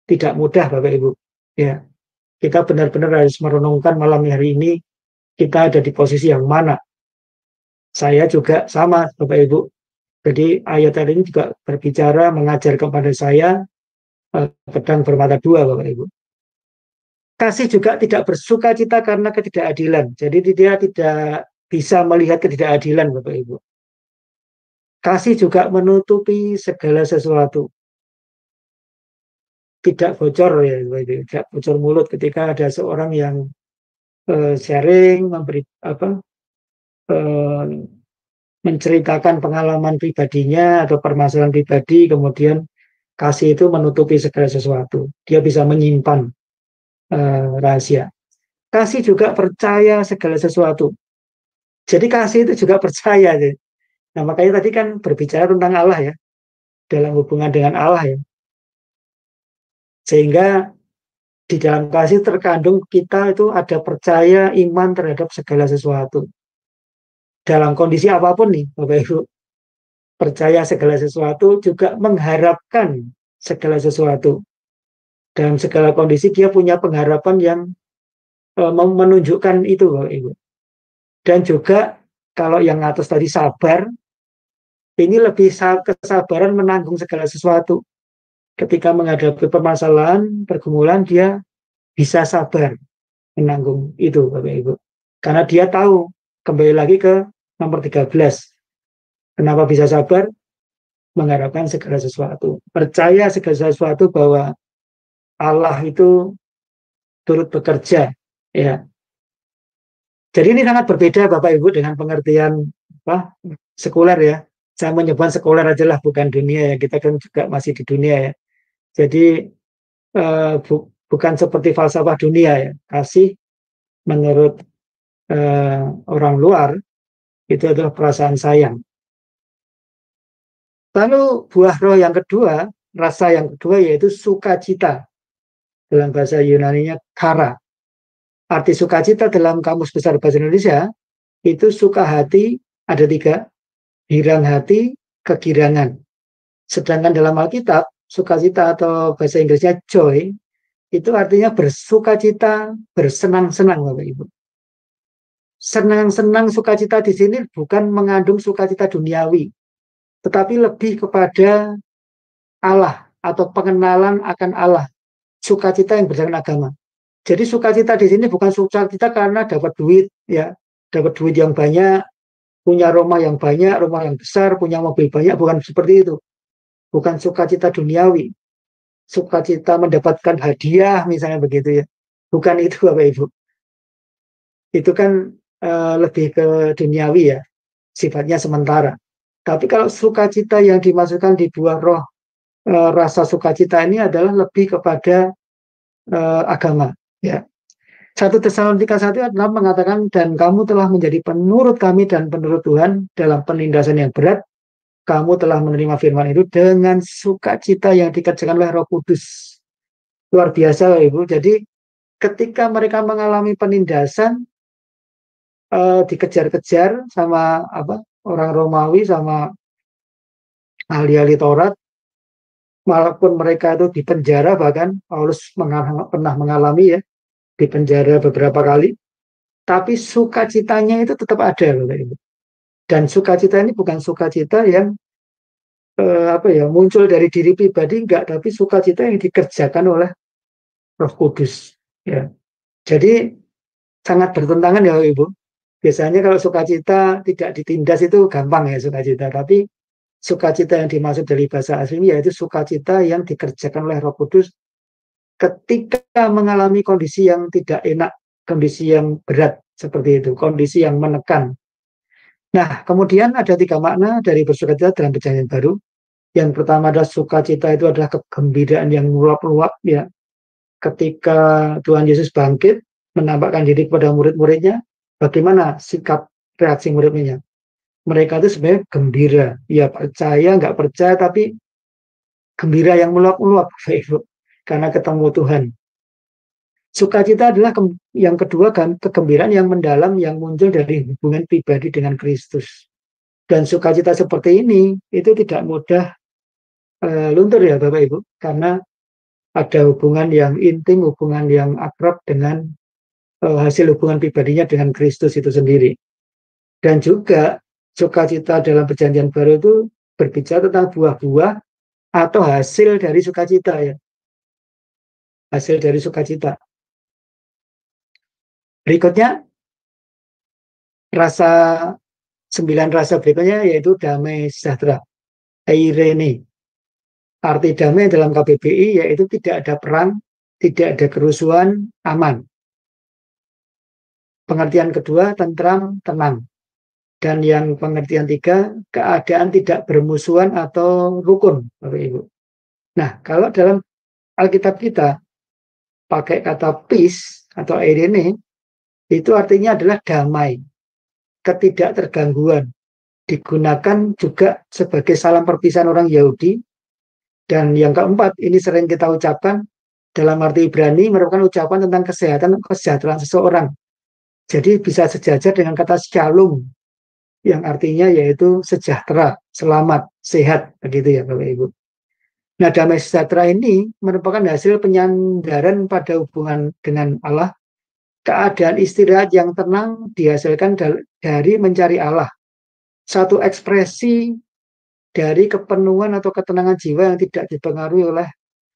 tidak mudah Bapak Ibu. Ya. Kita benar-benar harus merenungkan malam hari ini kita ada di posisi yang mana. Saya juga sama Bapak Ibu. Jadi ayat ini juga berbicara mengajar kepada saya pedang bermata dua Bapak Ibu. Kasih juga tidak bersuka cita karena ketidakadilan. Jadi dia tidak bisa melihat ketidakadilan Bapak Ibu. Kasih juga menutupi segala sesuatu. Tidak bocor ya, tidak bocor mulut ketika ada seorang yang sharing, menceritakan pengalaman pribadinya atau permasalahan pribadi, kemudian kasih itu menutupi segala sesuatu. Dia bisa menyimpan rahasia. Kasih juga percaya segala sesuatu. Jadi kasih itu juga percaya. Nah makanya tadi kan berbicara tentang Allah ya, dalam hubungan dengan Allah ya. Sehingga di dalam kasih terkandung kita itu ada percaya iman terhadap segala sesuatu. Dalam kondisi apapun nih, Bapak Ibu, percaya segala sesuatu juga mengharapkan segala sesuatu. Dalam segala kondisi dia punya pengharapan yang menunjukkan itu, Bapak Ibu. Dan juga kalau yang atas tadi sabar, ini lebih kesabaran menanggung segala sesuatu. Ketika menghadapi permasalahan, pergumulan, dia bisa sabar menanggung itu, Bapak Ibu. Karena dia tahu, kembali lagi ke nomor 13. Kenapa bisa sabar? Mengharapkan segala sesuatu. Percaya segala sesuatu bahwa Allah itu turut bekerja. Ya. Jadi ini sangat berbeda Bapak Ibu dengan pengertian sekuler ya. Saya menyebut sekuler aja lah, bukan dunia ya. Kita kan juga masih di dunia ya. Jadi bukan seperti falsafah dunia ya. Kasih menurut orang luar itu adalah perasaan sayang. Lalu buah roh yang kedua, rasa yang kedua yaitu sukacita. Dalam bahasa Yunani-nya kara. Arti sukacita dalam Kamus Besar Bahasa Indonesia itu suka hati ada 3, girang hati, kegirangan. Sedangkan dalam Alkitab sukacita atau bahasa Inggrisnya joy itu artinya bersukacita, bersenang-senang Bapak Ibu. Senang-senang sukacita di sini bukan mengandung sukacita duniawi, tetapi lebih kepada Allah atau pengenalan akan Allah, sukacita yang berdasarkan agama. Jadi sukacita di sini bukan sukacita karena dapat duit ya, dapat duit yang banyak, punya rumah yang banyak, rumah yang besar, punya mobil banyak, bukan seperti itu. Bukan sukacita duniawi, sukacita mendapatkan hadiah misalnya begitu ya. Bukan itu Bapak Ibu. Itu kan lebih ke duniawi ya, sifatnya sementara. Tapi kalau sukacita yang dimasukkan di buah roh, rasa sukacita ini adalah lebih kepada agama. Ya. 1 Tesalonika 1 adalah mengatakan, dan kamu telah menjadi penurut kami dan penurut Tuhan dalam penindasan yang berat. Kamu telah menerima firman itu dengan sukacita yang dikerjakan oleh Roh Kudus. Luar biasa, Bapak Ibu. Jadi ketika mereka mengalami penindasan, dikejar-kejar sama orang Romawi, sama ahli-ahli Taurat, walaupun mereka itu dipenjara, bahkan Paulus pernah mengalami ya, dipenjara beberapa kali, tapi sukacitanya itu tetap ada, Bapak Ibu. Dan sukacita ini bukan sukacita yang muncul dari diri pribadi, enggak, tapi sukacita yang dikerjakan oleh Roh Kudus. Ya. Jadi sangat bertentangan ya, Bapak Ibu. Biasanya kalau sukacita tidak ditindas itu gampang ya sukacita, tapi sukacita yang dimaksud dari bahasa aslinya yaitu sukacita yang dikerjakan oleh Roh Kudus ketika mengalami kondisi yang tidak enak, kondisi yang berat seperti itu, kondisi yang menekan. Nah, kemudian ada 3 makna dari bersukacita dalam Perjanjian Baru. Yang pertama adalah sukacita itu adalah kegembiraan yang meluap-luap ya. Ketika Tuhan Yesus bangkit, menampakkan diri kepada murid-muridnya, bagaimana sikap reaksi murid-muridnya? Mereka itu sebenarnya gembira, ya percaya, nggak percaya, tapi gembira yang meluap-luap, karena ketemu Tuhan. Sukacita adalah yang kedua kan, kegembiraan yang mendalam yang muncul dari hubungan pribadi dengan Kristus. Dan sukacita seperti ini itu tidak mudah luntur ya Bapak Ibu, karena ada hubungan yang intim, hubungan yang akrab dengan hasil hubungan pribadinya dengan Kristus itu sendiri. Dan juga sukacita dalam Perjanjian Baru itu berbicara tentang buah-buah atau hasil dari sukacita ya. Hasil dari sukacita. Berikutnya 9 rasa berikutnya yaitu damai sejahtera. Eirene. Arti damai dalam KBBI yaitu tidak ada perang, tidak ada kerusuhan, aman. Pengertian kedua, tentram, tenang. Dan yang pengertian 3, keadaan tidak bermusuhan atau rukun, Bapak Ibu. Nah, kalau dalam Alkitab kita pakai kata peace atau eirene, itu artinya adalah damai, ketidaktergangguan. Digunakan juga sebagai salam perpisahan orang Yahudi. Dan yang keempat, ini sering kita ucapkan dalam arti Ibrani, merupakan ucapan tentang kesejahteraan seseorang. Jadi bisa sejajar dengan kata shalom, yang artinya yaitu sejahtera, selamat, sehat, begitu ya Bapak Ibu. Nah, damai sejahtera ini merupakan hasil penyandaran pada hubungan dengan Allah. Keadaan istirahat yang tenang dihasilkan dari mencari Allah. Satu ekspresi dari kepenuhan atau ketenangan jiwa yang tidak dipengaruhi oleh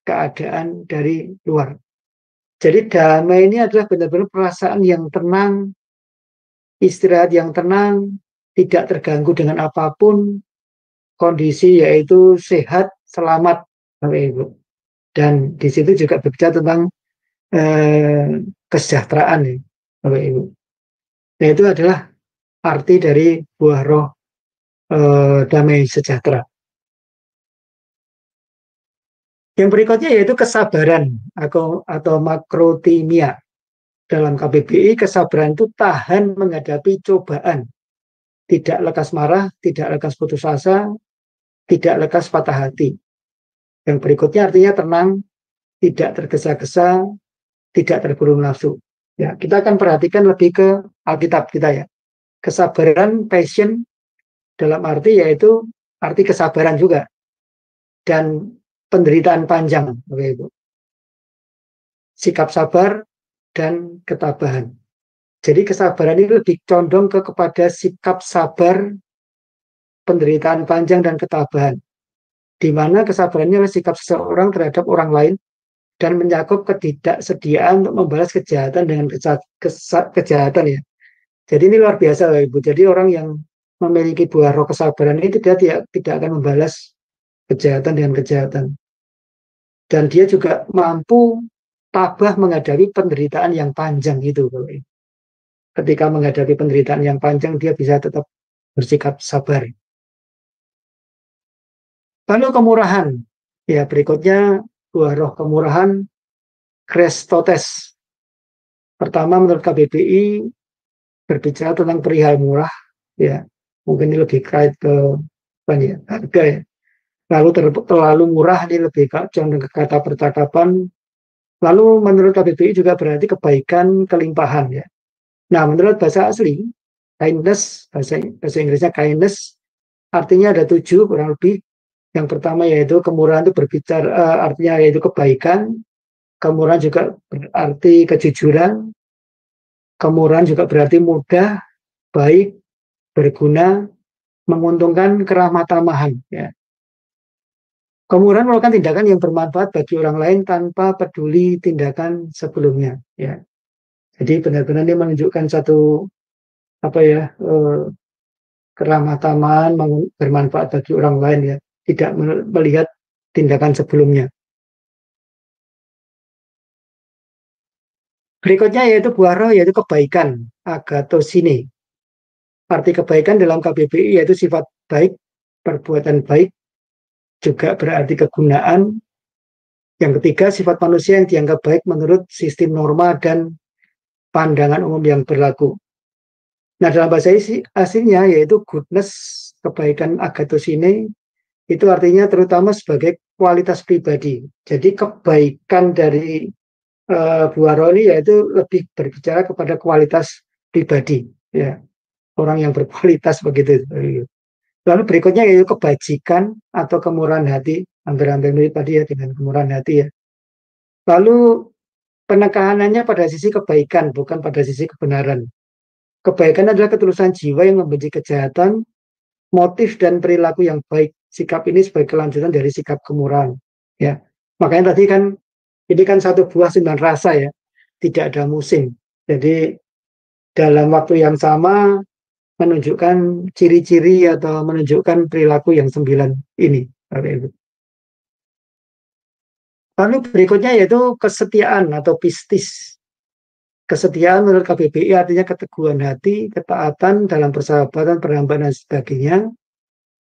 keadaan dari luar. Jadi damai ini adalah benar-benar perasaan yang tenang, istirahat yang tenang, tidak terganggu dengan apapun, kondisi yaitu sehat, selamat, Bapak Ibu. Dan di situ juga berbicara tentang kesejahteraan, ya, Bapak Ibu. Nah, itu adalah arti dari buah roh damai sejahtera. Yang berikutnya yaitu kesabaran atau makrotimia. Dalam KBBI, kesabaran itu tahan menghadapi cobaan. Tidak lekas marah, tidak lekas putus asa, tidak lekas patah hati. Yang berikutnya artinya tenang, tidak tergesa-gesa, tidak terburu nafsu. Ya, kita akan perhatikan lebih ke Alkitab kita ya. Kesabaran, passion, dalam arti yaitu arti kesabaran juga. Dan penderitaan panjang, Bapak Ibu. Sikap sabar dan ketabahan. Jadi kesabaran ini lebih condong kepada sikap sabar, penderitaan panjang dan ketabahan. Di mana kesabarannya adalah sikap seseorang terhadap orang lain dan mencakup ketidaksediaan untuk membalas kejahatan dengan kejahatan ya. Jadi ini luar biasa Bapak Ibu. Jadi orang yang memiliki buah roh kesabaran ini tidak akan membalas kejahatan dengan kejahatan. Dan dia juga mampu tabah menghadapi penderitaan yang panjang itu. Ketika menghadapi penderitaan yang panjang, dia bisa tetap bersikap sabar. Lalu kemurahan. Ya, berikutnya buah roh kemurahan, Krestotes. Pertama, menurut KBBI berbicara tentang perihal murah, ya mungkin ini lebih kait ke harga ya. Lalu terlalu murah ini lebih condong ke kata percakapan. Lalu menurut KBBI juga berarti kebaikan, kelimpahan ya. Nah, menurut bahasa asli, kindness, bahasa Inggrisnya kindness, artinya ada 7 kurang lebih. Yang pertama yaitu kemurahan itu berbicara artinya yaitu kebaikan, kemurahan juga berarti kejujuran, kemurahan juga berarti mudah, baik, berguna, menguntungkan, keramah tamahan. Ya. Kemurahan merupakan tindakan yang bermanfaat bagi orang lain tanpa peduli tindakan sebelumnya. Ya. Jadi benar-benar ini menunjukkan satu keramah tamahan, bermanfaat bagi orang lain ya, tidak melihat tindakan sebelumnya. Berikutnya yaitu buah roh, yaitu kebaikan, agathosine. Arti kebaikan dalam KBBI yaitu sifat baik, perbuatan baik, juga berarti kegunaan. Yang ketiga, sifat manusia yang dianggap baik menurut sistem norma dan pandangan umum yang berlaku. Nah, dalam bahasa aslinya yaitu goodness, kebaikan agathosine, itu artinya terutama sebagai kualitas pribadi. Jadi kebaikan dari buah roh ini yaitu lebih berbicara kepada kualitas pribadi, ya, orang yang berkualitas begitu. Lalu berikutnya yaitu kebajikan atau kemurahan hati, hampir-hampir mirip tadi ya dengan kemurahan hati ya. Lalu penekanannya pada sisi kebaikan, bukan pada sisi kebenaran. Kebaikan adalah ketulusan jiwa yang membenci kejahatan, motif dan perilaku yang baik. Sikap ini sebagai kelanjutan dari sikap kemurahan. Ya, makanya tadi kan ini kan satu buah 9 rasa ya, tidak ada musim. Jadi dalam waktu yang sama menunjukkan ciri-ciri atau menunjukkan perilaku yang 9 ini. Lalu berikutnya yaitu kesetiaan atau pistis. Kesetiaan menurut KBBI artinya keteguhan hati, ketaatan dalam persahabatan, perhambaan dan sebagainya,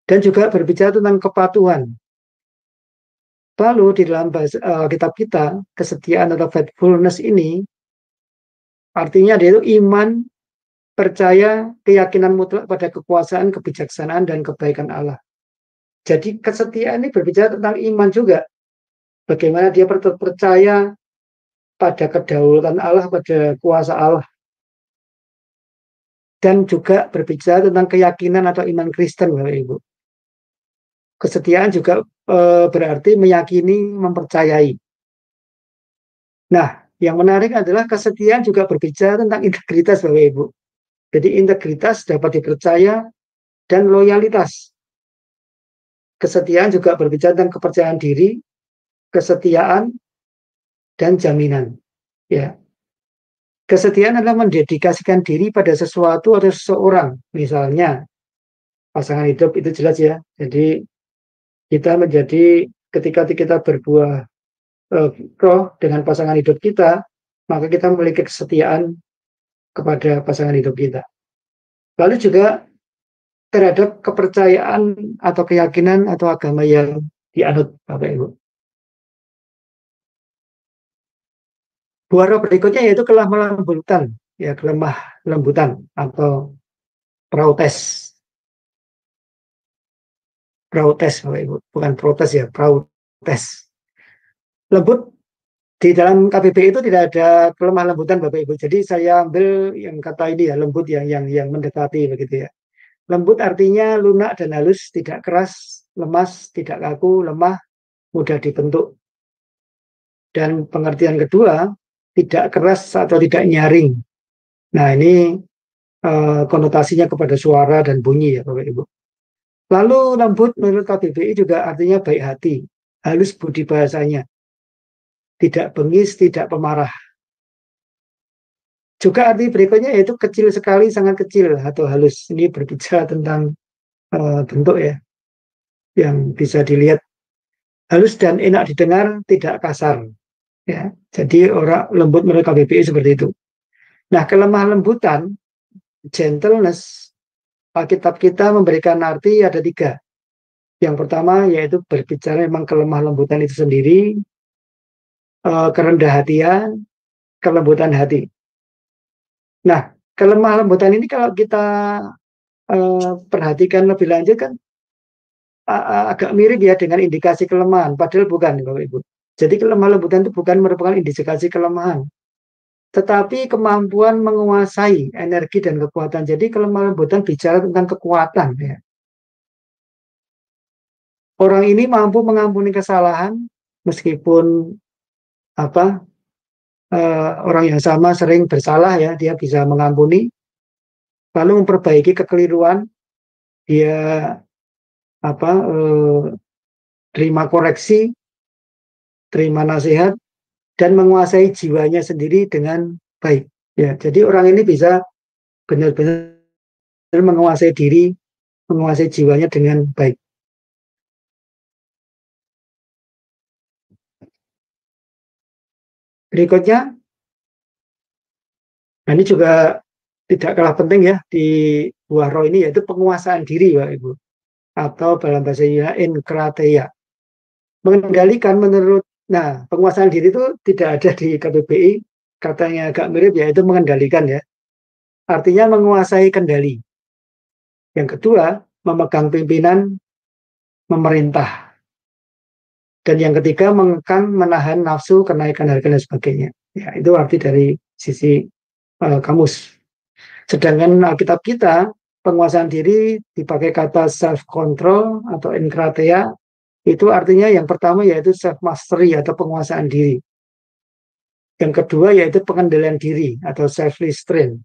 dan juga berbicara tentang kepatuhan. Lalu di dalam kitab kita, kesetiaan atau faithfulness ini artinya yaitu iman, percaya, keyakinan mutlak pada kekuasaan, kebijaksanaan, dan kebaikan Allah. Jadi kesetiaan ini berbicara tentang iman juga. Bagaimana dia percaya pada kedaulatan Allah, pada kuasa Allah. Dan juga berbicara tentang keyakinan atau iman Kristen, Bapak Ibu. Kesetiaan juga berarti meyakini, mempercayai. Nah, yang menarik adalah kesetiaan juga berbicara tentang integritas, Bapak Ibu. Jadi integritas dapat dipercaya dan loyalitas. Kesetiaan juga berbicara tentang kepercayaan diri, kesetiaan, dan jaminan. Ya. Kesetiaan adalah mendedikasikan diri pada sesuatu atau seseorang. Misalnya, pasangan hidup itu jelas ya. Jadi kita menjadi ketika kita berbuah roh dengan pasangan hidup kita, maka kita memiliki kesetiaan kepada pasangan hidup kita. Lalu juga terhadap kepercayaan atau keyakinan atau agama yang dianut, Bapak Ibu. Buah roh berikutnya yaitu kelemah lembutan, ya kelemah lembutan atau prautes. Prautes, Bapak Ibu, bukan protes ya, prautes. Lembut di dalam KBBI itu tidak ada kelemah lembutan, Bapak Ibu. Jadi saya ambil yang kata ini ya, lembut yang mendekati begitu ya. Lembut artinya lunak dan halus, tidak keras, lemas, tidak kaku, lemah, mudah dibentuk. Dan pengertian kedua, tidak keras atau tidak nyaring. Nah, ini konotasinya kepada suara dan bunyi ya, Bapak Ibu. Lalu lembut menurut KBBI juga artinya baik hati, halus budi bahasanya, tidak bengis, tidak pemarah. Juga arti berikutnya yaitu kecil sekali, sangat kecil atau halus. Ini berbicara tentang bentuk ya, yang bisa dilihat halus dan enak didengar, tidak kasar. Ya, jadi orang lembut menurut KBBI seperti itu. Nah, kelemah lembutan, gentleness, Alkitab kita memberikan arti ada 3, Yang pertama yaitu berbicara memang kelemah lembutan itu sendiri, kerendah hatian, kelembutan hati. Nah, kelemah lembutan ini kalau kita perhatikan lebih lanjut kan agak mirip ya dengan indikasi kelemahan, padahal bukan, Bapak Ibu. Jadi kelemah lembutan itu bukan merupakan indikasi kelemahan, tetapi kemampuan menguasai energi dan kekuatan. Jadi kelemah lembutan bicara tentang kekuatan. Ya. Orang ini mampu mengampuni kesalahan meskipun orang yang sama sering bersalah ya, dia bisa mengampuni, lalu memperbaiki kekeliruan, dia terima koreksi, terima nasihat, dan menguasai jiwanya sendiri dengan baik. Ya, jadi orang ini bisa benar-benar menguasai diri, menguasai jiwanya dengan baik. Berikutnya, nah ini juga tidak kalah penting ya di buah roh ini, yaitu penguasaan diri, Bapak Ibu, atau dalam bahasa Yunani enkrateia. Mengendalikan menurut, nah penguasaan diri itu tidak ada di KBBI, katanya agak mirip yaitu mengendalikan ya. Artinya menguasai kendali. Yang kedua, memegang pimpinan, memerintah. Dan yang ketiga, mengekang, menahan nafsu, kenaikan harga dan sebagainya. Ya, itu arti dari sisi kamus. Sedangkan Alkitab kita, penguasaan diri dipakai kata self-control atau enkrateia, itu artinya yang pertama yaitu self-mastery atau penguasaan diri. Yang kedua yaitu pengendalian diri atau self-restraint.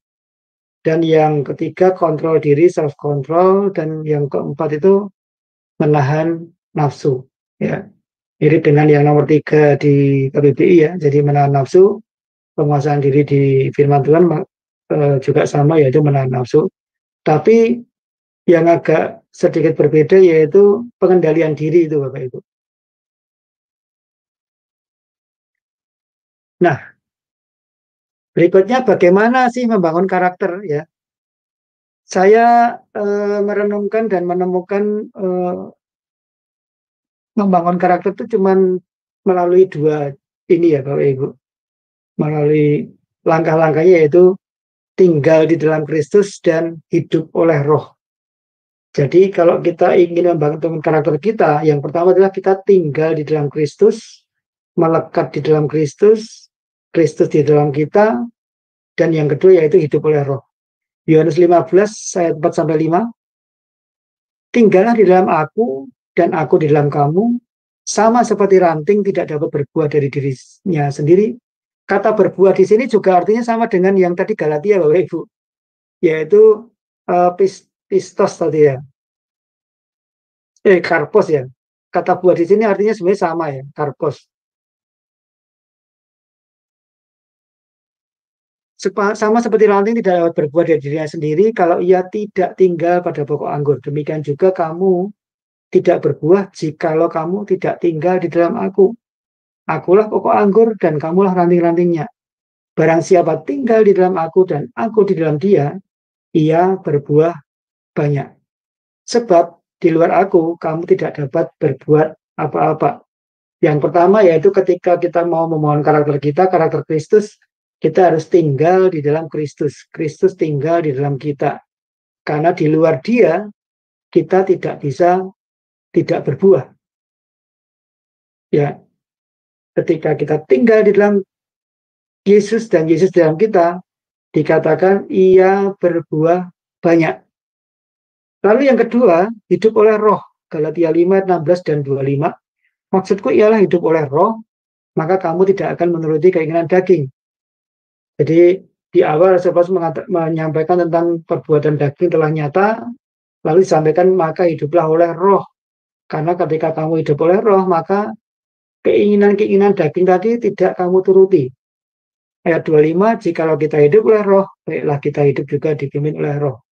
Dan yang ketiga kontrol diri, self-control. Dan yang keempat itu menahan nafsu. Ya. Mirip dengan yang nomor 3 di KBBI ya, jadi menahan nafsu, penguasaan diri di firman Tuhan juga sama yaitu menahan nafsu. Tapi yang agak sedikit berbeda yaitu pengendalian diri itu Bapak Ibu. Nah, berikutnya bagaimana sih membangun karakter ya? Saya merenungkan dan menemukan membangun karakter itu cuman melalui 2 ini ya Bapak Ibu. Melalui langkah-langkahnya yaitu tinggal di dalam Kristus dan hidup oleh Roh. Jadi kalau kita ingin membangun karakter kita, yang pertama adalah kita tinggal di dalam Kristus, melekat di dalam Kristus, Kristus di dalam kita, dan yang kedua yaitu hidup oleh Roh. Yohanes 15 ayat 4-5. Tinggallah di dalam aku dan aku di dalam kamu, sama seperti ranting tidak dapat berbuah dari dirinya sendiri. Kata berbuah di sini juga artinya sama dengan yang tadi Galatia Bapak Ibu, yaitu pistos tadi ya, karpos ya. Kata buah di sini artinya sebenarnya sama ya, karpos. Sama seperti ranting tidak dapat berbuah dari dirinya sendiri kalau ia tidak tinggal pada pokok anggur. Demikian juga kamu tidak berbuah jikalau kamu tidak tinggal di dalam aku. Akulah pokok anggur dan kamulah ranting-rantingnya. Barang siapa tinggal di dalam aku dan aku di dalam dia, ia berbuah banyak. Sebab di luar aku, kamu tidak dapat berbuat apa-apa. Yang pertama yaitu ketika kita mau membangun karakter kita, karakter Kristus, kita harus tinggal di dalam Kristus. Kristus tinggal di dalam kita. Karena di luar dia, kita tidak bisa tidak berbuah. Ya, ketika kita tinggal di dalam Yesus dan Yesus dalam kita, dikatakan ia berbuah banyak. Lalu yang kedua, hidup oleh Roh. Galatia 5, 16 dan 25. Maksudku ialah hidup oleh Roh, maka kamu tidak akan menuruti keinginan daging. Jadi di awal saya menyampaikan tentang perbuatan daging telah nyata, lalu disampaikan maka hiduplah oleh Roh. Karena ketika kamu hidup oleh Roh, maka keinginan-keinginan daging tadi tidak kamu turuti. Ayat 25, jikalau kita hidup oleh Roh, baiklah kita hidup juga dipimpin oleh Roh.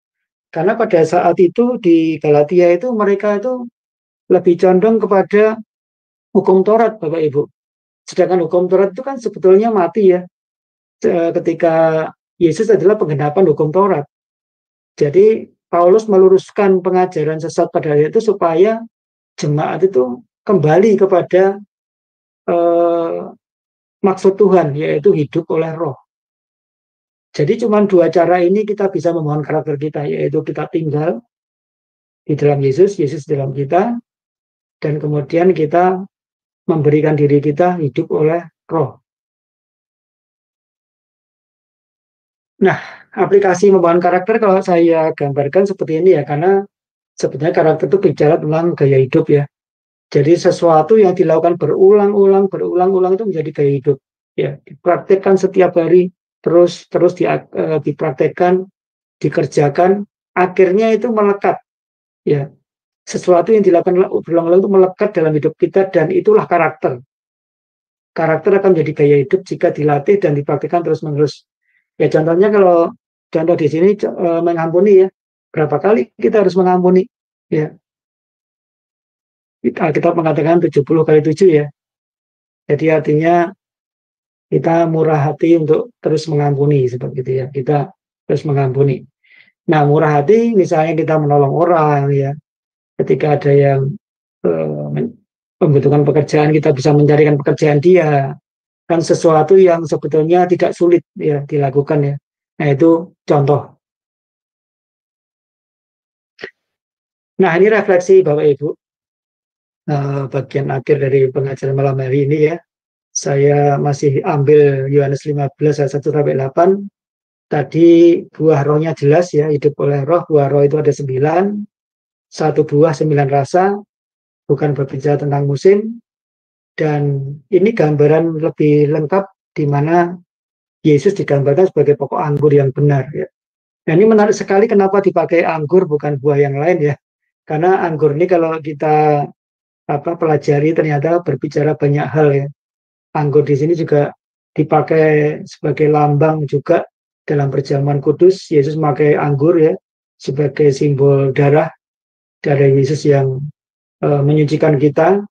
Karena pada saat itu di Galatia itu mereka itu lebih condong kepada hukum Taurat, Bapak Ibu. Sedangkan hukum Taurat itu kan sebetulnya mati ya. Ketika Yesus adalah penggenapan hukum Taurat. Jadi Paulus meluruskan pengajaran sesat pada hari itu supaya jemaat itu kembali kepada maksud Tuhan, yaitu hidup oleh Roh. Jadi cuma dua cara ini kita bisa membangun karakter kita, yaitu kita tinggal di dalam Yesus, Yesus dalam kita, dan kemudian kita memberikan diri kita hidup oleh Roh. Nah, aplikasi membangun karakter kalau saya gambarkan seperti ini ya, karena sebenarnya karakter itu bicara tentang gaya hidup ya. Jadi sesuatu yang dilakukan berulang-ulang itu menjadi gaya hidup. Ya, dipraktekkan setiap hari, terus dipraktekkan, dikerjakan, akhirnya itu melekat. Ya, sesuatu yang dilakukan berulang-ulang itu melekat dalam hidup kita, dan itulah karakter. Karakter akan menjadi gaya hidup jika dilatih dan dipraktekkan terus-menerus. Ya contohnya kalau contoh di sini mengampuni ya. Berapa kali kita harus mengampuni? Ya. Kita mengatakan 70 kali 7 ya. Jadi artinya kita murah hati untuk terus mengampuni seperti itu ya. Kita terus mengampuni. Nah, murah hati misalnya kita menolong orang ya. Ketika ada yang membutuhkan pekerjaan, kita bisa mencarikan pekerjaan dia. Kan sesuatu yang sebetulnya tidak sulit ya dilakukan ya. Nah, itu contoh. Nah, ini refleksi Bapak Ibu. Bagian akhir dari pengajaran malam hari ini ya. Saya masih ambil Yohanes 15 ayat 1 sampai 8. Tadi buah rohnya jelas ya, hidup oleh roh. Buah roh itu ada 9. Satu buah 9 rasa, bukan berbicara tentang musim. Dan ini gambaran lebih lengkap di mana Yesus digambarkan sebagai pokok anggur yang benar. Ya. Nah, ini menarik sekali kenapa dipakai anggur bukan buah yang lain ya. Karena anggur ini kalau kita pelajari ternyata berbicara banyak hal ya. Anggur di sini juga dipakai sebagai lambang juga dalam perjamuan kudus. Yesus memakai anggur ya sebagai simbol darah Yesus yang menyucikan kita.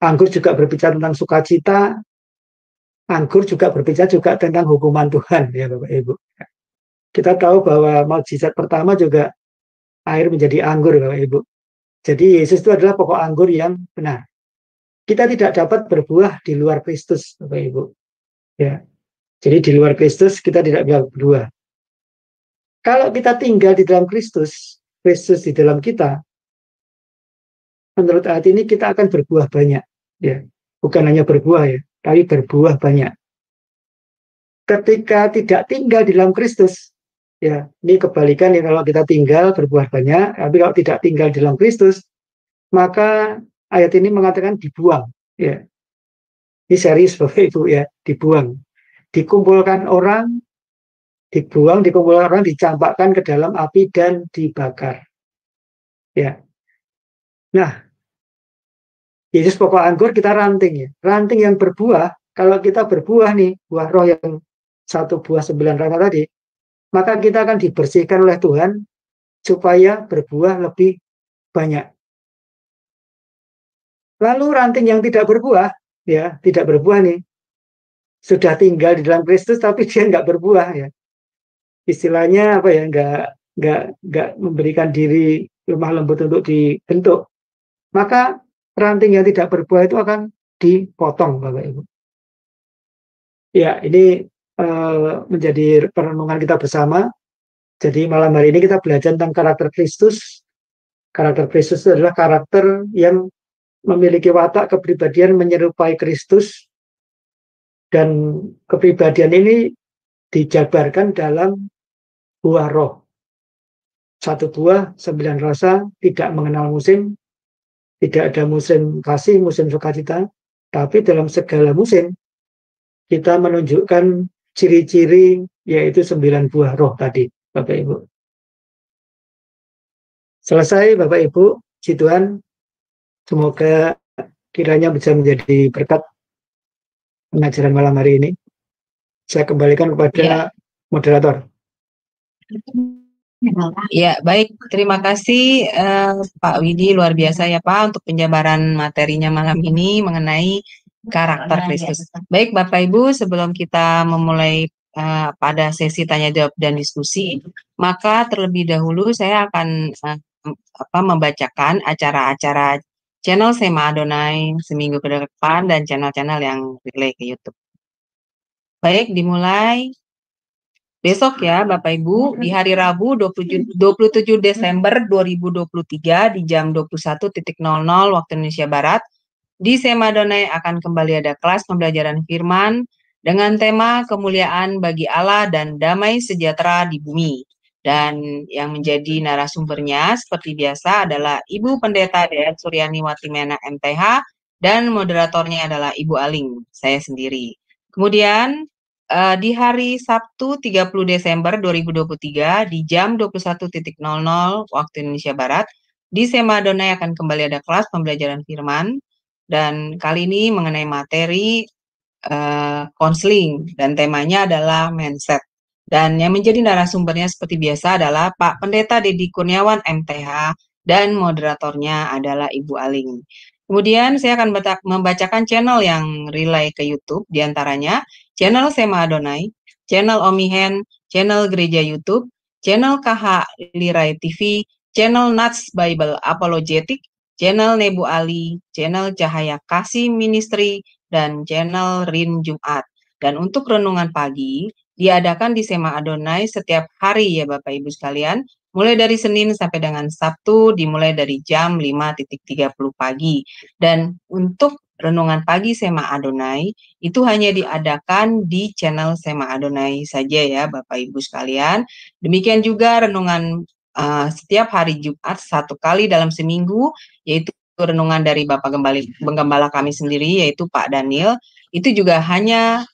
Anggur juga berbicara tentang sukacita. Anggur juga berbicara juga tentang hukuman Tuhan ya Bapak Ibu. Kita tahu bahwa mukjizat pertama juga air menjadi anggur Bapak Ibu. Jadi Yesus itu adalah pokok anggur yang benar. Kita tidak dapat berbuah di luar Kristus Bapak Ibu. Ya. Jadi di luar Kristus kita tidak bisa berbuah. Kalau kita tinggal di dalam Kristus, Kristus di dalam kita, menurut ayat ini kita akan berbuah banyak, ya. Bukan hanya berbuah ya, tapi berbuah banyak. Ketika tidak tinggal di dalam Kristus, ya, ini kebalikan ya, kalau kita tinggal berbuah banyak, tapi kalau tidak tinggal di dalam Kristus, maka ayat ini mengatakan dibuang, ya. Ini serius Bapak Ibu ya, dibuang. Dikumpulkan orang, dikumpulkan orang, dicampakkan ke dalam api dan dibakar. Ya. Nah, Yesus pokok anggur, kita ranting ya. Ranting yang berbuah, kalau kita berbuah nih, buah roh yang satu buah 9 rasa tadi, maka kita akan dibersihkan oleh Tuhan supaya berbuah lebih banyak. Lalu ranting yang tidak berbuah, ya, tidak berbuah nih, sudah tinggal di dalam Kristus tapi dia nggak berbuah ya. Istilahnya apa ya, nggak memberikan diri lemah lembut untuk dibentuk. Maka ranting yang tidak berbuah itu akan dipotong Bapak Ibu. Ya, ini menjadi perenungan kita bersama. Jadi malam hari ini kita belajar tentang karakter Kristus. Karakter Kristus itu adalah karakter yang memiliki watak kepribadian menyerupai Kristus. Dan kepribadian ini dijabarkan dalam buah roh. Satu buah, 9 rasa, tidak mengenal musim, tidak ada musim kasih, musim sukacita, tapi dalam segala musim kita menunjukkan ciri-ciri yaitu 9 buah roh tadi, Bapak Ibu. Selesai Bapak Ibu, puji Tuhan, semoga kiranya bisa menjadi berkat pengajaran malam hari ini. Saya kembalikan kepada moderator. Ya, baik. Terima kasih Pak Widi, luar biasa ya Pak untuk penjabaran materinya malam ini mengenai karakter Kristus. Baik Bapak Ibu, sebelum kita memulai pada sesi tanya jawab dan diskusi, maka terlebih dahulu saya akan membacakan acara-acara channel Sema Adonai seminggu ke depan dan channel-channel yang relay ke YouTube. Baik, dimulai besok ya Bapak Ibu, di hari Rabu 27 Desember 2023 di jam 21.00 waktu Indonesia Barat, di Sema Adonai akan kembali ada kelas pembelajaran firman dengan tema kemuliaan bagi Allah dan damai sejahtera di bumi. Dan yang menjadi narasumbernya seperti biasa adalah Ibu Pendeta D.R. Suryani Watimena MTH dan moderatornya adalah Ibu Aling, saya sendiri. Kemudian di hari Sabtu 30 Desember 2023 di jam 21.00 waktu Indonesia Barat, di Sema Adonai akan kembali ada kelas pembelajaran firman dan kali ini mengenai materi konseling dan temanya adalah mindset. Dan yang menjadi narasumbernya seperti biasa adalah Pak Pendeta Dedi Kurniawan MTH dan moderatornya adalah Ibu Aling. Kemudian saya akan membacakan channel yang relay ke YouTube, diantaranya channel Sema Adonai, channel Omihen, channel Gereja YouTube, channel KH Lirai TV, channel Nats Bible Apologetic, channel Nebu Ali, channel Cahaya Kasih Ministry, dan channel Rin Jumat. Dan untuk renungan pagi, diadakan di Sema Adonai setiap hari ya Bapak Ibu sekalian, mulai dari Senin sampai dengan Sabtu, dimulai dari jam 5.30 pagi. Dan untuk renungan pagi Sema Adonai, itu hanya diadakan di channel Sema Adonai saja ya Bapak Ibu sekalian. Demikian juga renungan setiap hari Jumat satu kali dalam seminggu, yaitu renungan dari Bapak Gembala kami sendiri, yaitu Pak Daniel, itu juga hanya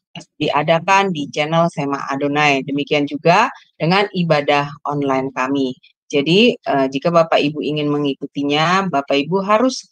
diadakan di channel Sema Adonai. Demikian juga dengan ibadah online kami. Jadi jika Bapak Ibu ingin mengikutinya, Bapak Ibu harus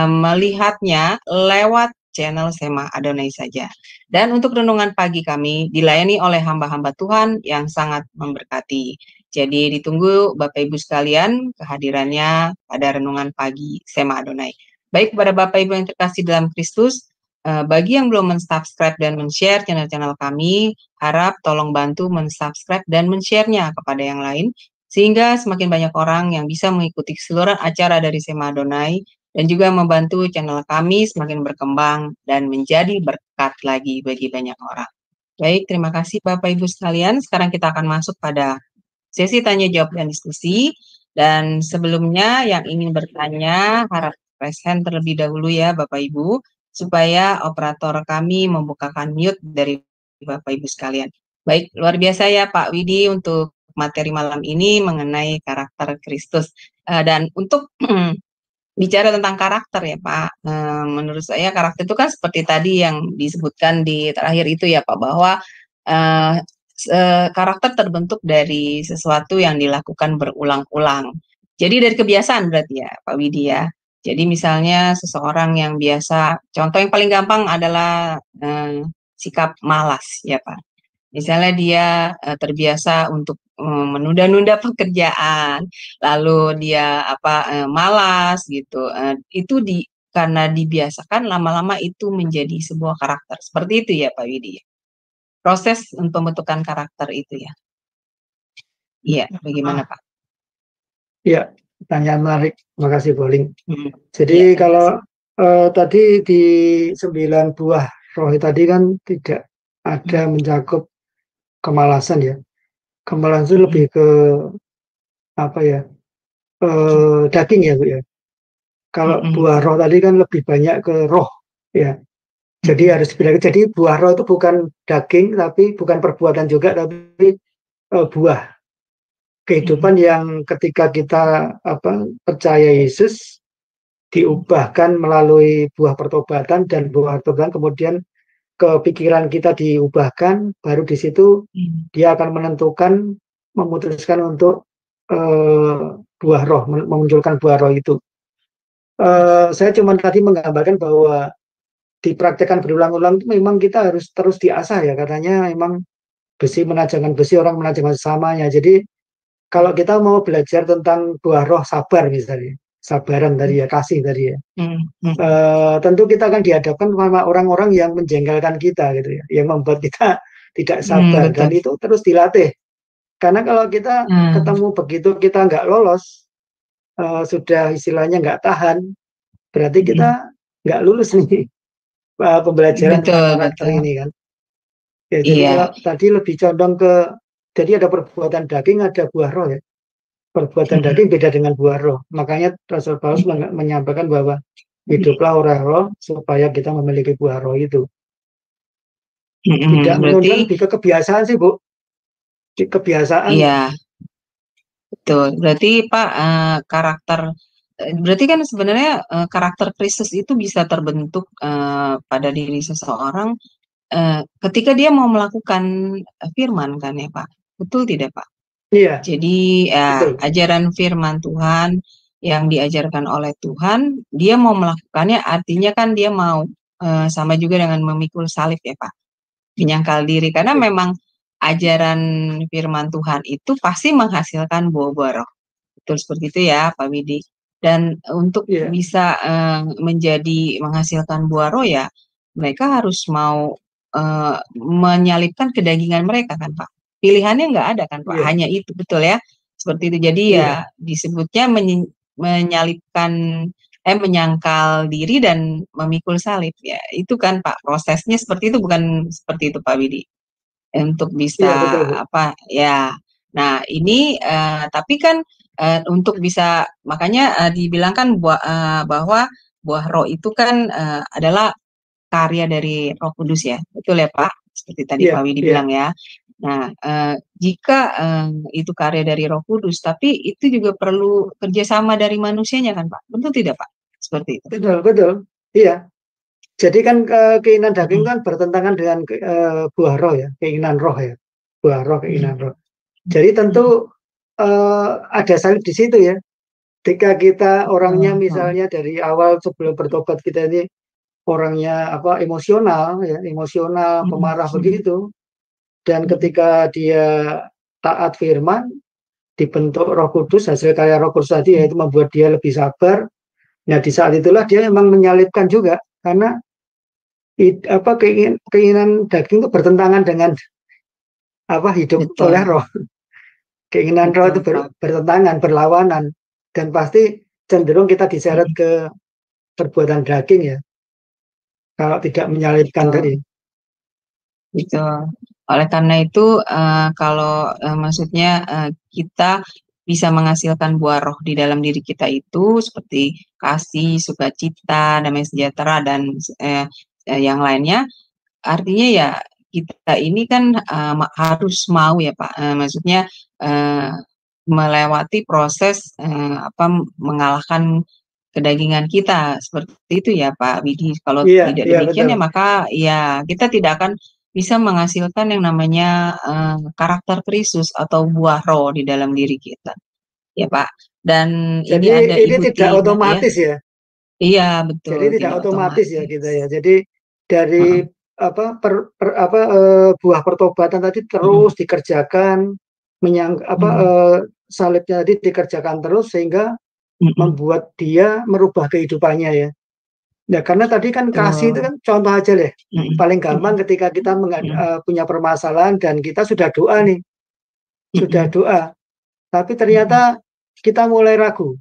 melihatnya lewat channel Sema Adonai saja. Dan untuk renungan pagi kami dilayani oleh hamba-hamba Tuhan yang sangat memberkati. Jadi ditunggu Bapak Ibu sekalian kehadirannya pada renungan pagi Sema Adonai. Baik kepada Bapak Ibu yang terkasih dalam Kristus, bagi yang belum men-subscribe dan men-share channel-channel kami, harap tolong bantu men-subscribe dan men-share-nya kepada yang lain, sehingga semakin banyak orang yang bisa mengikuti keseluruhan acara dari Sema Adonai, dan juga membantu channel kami semakin berkembang dan menjadi berkat lagi bagi banyak orang. Baik, terima kasih Bapak Ibu sekalian. Sekarang kita akan masuk pada sesi tanya jawab dan diskusi. Dan sebelumnya yang ingin bertanya harap raise hand terlebih dahulu ya Bapak Ibu, supaya operator kami membukakan mute dari Bapak Ibu sekalian. Baik, luar biasa ya Pak Widi untuk materi malam ini mengenai karakter Kristus. Dan untuk bicara tentang karakter ya Pak, menurut saya karakter itu kan seperti tadi yang disebutkan di terakhir itu ya Pak, bahwa karakter terbentuk dari sesuatu yang dilakukan berulang-ulang. Jadi dari kebiasaan berarti ya Pak Widi ya. Jadi misalnya seseorang yang biasa, contoh yang paling gampang adalah sikap malas ya Pak. Misalnya dia terbiasa untuk menunda-nunda pekerjaan, lalu dia malas gitu. Itu karena dibiasakan lama-lama itu menjadi sebuah karakter. Seperti itu ya Pak Widi. Proses pembentukan karakter itu ya. Iya, bagaimana Pak? Iya, pertanyaan menarik. Terima kasih, Boling. Jadi ya, kalau tadi di 9 buah roh tadi kan tidak ada mencakup kemalasan ya. Kemalasan itu lebih ke daging ya Bu ya. Kalau buah roh tadi kan lebih banyak ke roh ya. Jadi harus dibedakan. Jadi buah roh itu bukan daging, tapi bukan perbuatan juga, tapi buah kehidupan yang ketika kita percaya Yesus diubahkan melalui buah pertobatan, dan buah pertobatan kemudian kepikiran kita diubahkan, baru di situ dia akan memutuskan untuk buah roh, memunculkan buah roh itu. Saya cuma tadi menggambarkan bahwa dipraktekkan berulang-ulang itu memang kita harus terus diasah ya, katanya memang besi menajamkan besi, orang menajamkan sesamanya. Jadi kalau kita mau belajar tentang buah roh sabar misalnya, sabaran tadi ya, kasih tadi ya, tentu kita akan dihadapkan sama orang-orang yang menjengkelkan kita gitu ya, yang membuat kita tidak sabar, dan betul. itu terus dilatih. Karena kalau kita ketemu begitu kita nggak lolos, sudah istilahnya nggak tahan, berarti kita nggak lulus nih pembelajaran tentang Betul, karakter betul. ini kan. Ya, jadi Iya. kalau tadi lebih condong ke, jadi ada perbuatan daging, ada buah roh ya. Perbuatan daging beda dengan buah roh. Makanya Rasul Paulus menyampaikan bahwa hiduplah oleh roh supaya kita memiliki buah roh itu. Tidak Berarti menunjukkan lebih ke kebiasaan sih, Bu. Kebiasaan. iya, betul. Berarti Pak, karakter berarti kan sebenarnya karakter Kristus itu bisa terbentuk pada diri seseorang ketika dia mau melakukan firman kan ya Pak. Betul tidak Pak? Iya, Jadi ya, betul. ajaran firman Tuhan yang diajarkan oleh Tuhan, dia mau melakukannya artinya kan dia mau sama juga dengan memikul salib ya Pak. Menyangkal diri karena Iya. memang ajaran firman Tuhan itu pasti menghasilkan buah-buah roh. Betul seperti itu ya Pak Widi. Dan untuk Iya. bisa menjadi menghasilkan buah roh ya, mereka harus mau menyalipkan kedagingan mereka kan Pak. Pilihannya nggak ada kan Pak, Iya. hanya itu betul ya. Seperti itu. Jadi Iya. ya disebutnya menyalipkan menyangkal diri dan memikul salib ya. Itu kan Pak prosesnya seperti itu, bukan seperti itu Pak Widi. Untuk Iya, bisa betul, Bu. apa ya. Nah, ini tapi kan untuk bisa makanya dibilangkan bahwa buah roh itu kan adalah karya dari Roh Kudus ya. Betul ya, Pak? Seperti tadi Iya, Pak Widi iya. bilang ya. Nah, jika itu karya dari Roh Kudus, tapi itu juga perlu kerjasama dari manusianya kan, Pak? Betul tidak, Pak? Seperti itu. Betul, betul. Iya. Jadi kan keinginan daging kan bertentangan dengan buah roh ya, keinginan roh ya. Buah roh, keinginan roh. Jadi tentu ada salib di situ ya. Ketika kita orangnya misalnya dari awal sebelum bertobat kita ini orangnya emosional ya, emosional, pemarah begitu, dan ketika dia taat firman dibentuk Roh Kudus, hasil karya Roh Kudus tadi yaitu membuat dia lebih sabar. Nah, di saat itulah dia memang menyalibkan juga karena keinginan daging itu bertentangan dengan hidup Betul, oleh roh. Keinginan roh itu betul, Pak. bertentangan, berlawanan, dan pasti cenderung kita diseret ke perbuatan daging ya, kalau tidak menyalibkan Betul. tadi. Betul. Oleh karena itu, kalau maksudnya kita bisa menghasilkan buah roh di dalam diri kita itu seperti kasih, sukacita, damai sejahtera, dan yang lainnya. Artinya ya kita ini kan harus mau ya Pak, maksudnya melewati proses mengalahkan kedagingan kita seperti itu ya Pak Widi. Kalau Iya, tidak iya demikian betul. ya maka ya kita tidak akan bisa menghasilkan yang namanya karakter Kristus atau buah roh di dalam diri kita, ya Pak. Dan ini Jadi ada ini Ibu tidak Tina ya. otomatis ya. Iya Jadi betul, tidak tidak otomatis ya kita ya. otomatis. Jadi dari Mm-mm. buah pertobatan tadi Mm-mm. terus dikerjakan, salibnya tadi dikerjakan terus sehingga Mm-mm. membuat dia merubah kehidupannya ya. Nah, karena tadi kan kasih itu Betul. kan contoh aja deh. Mm-mm. Paling gampang ketika kita punya permasalahan dan kita sudah doa nih, sudah Mm-mm. doa, tapi ternyata kita mulai ragu.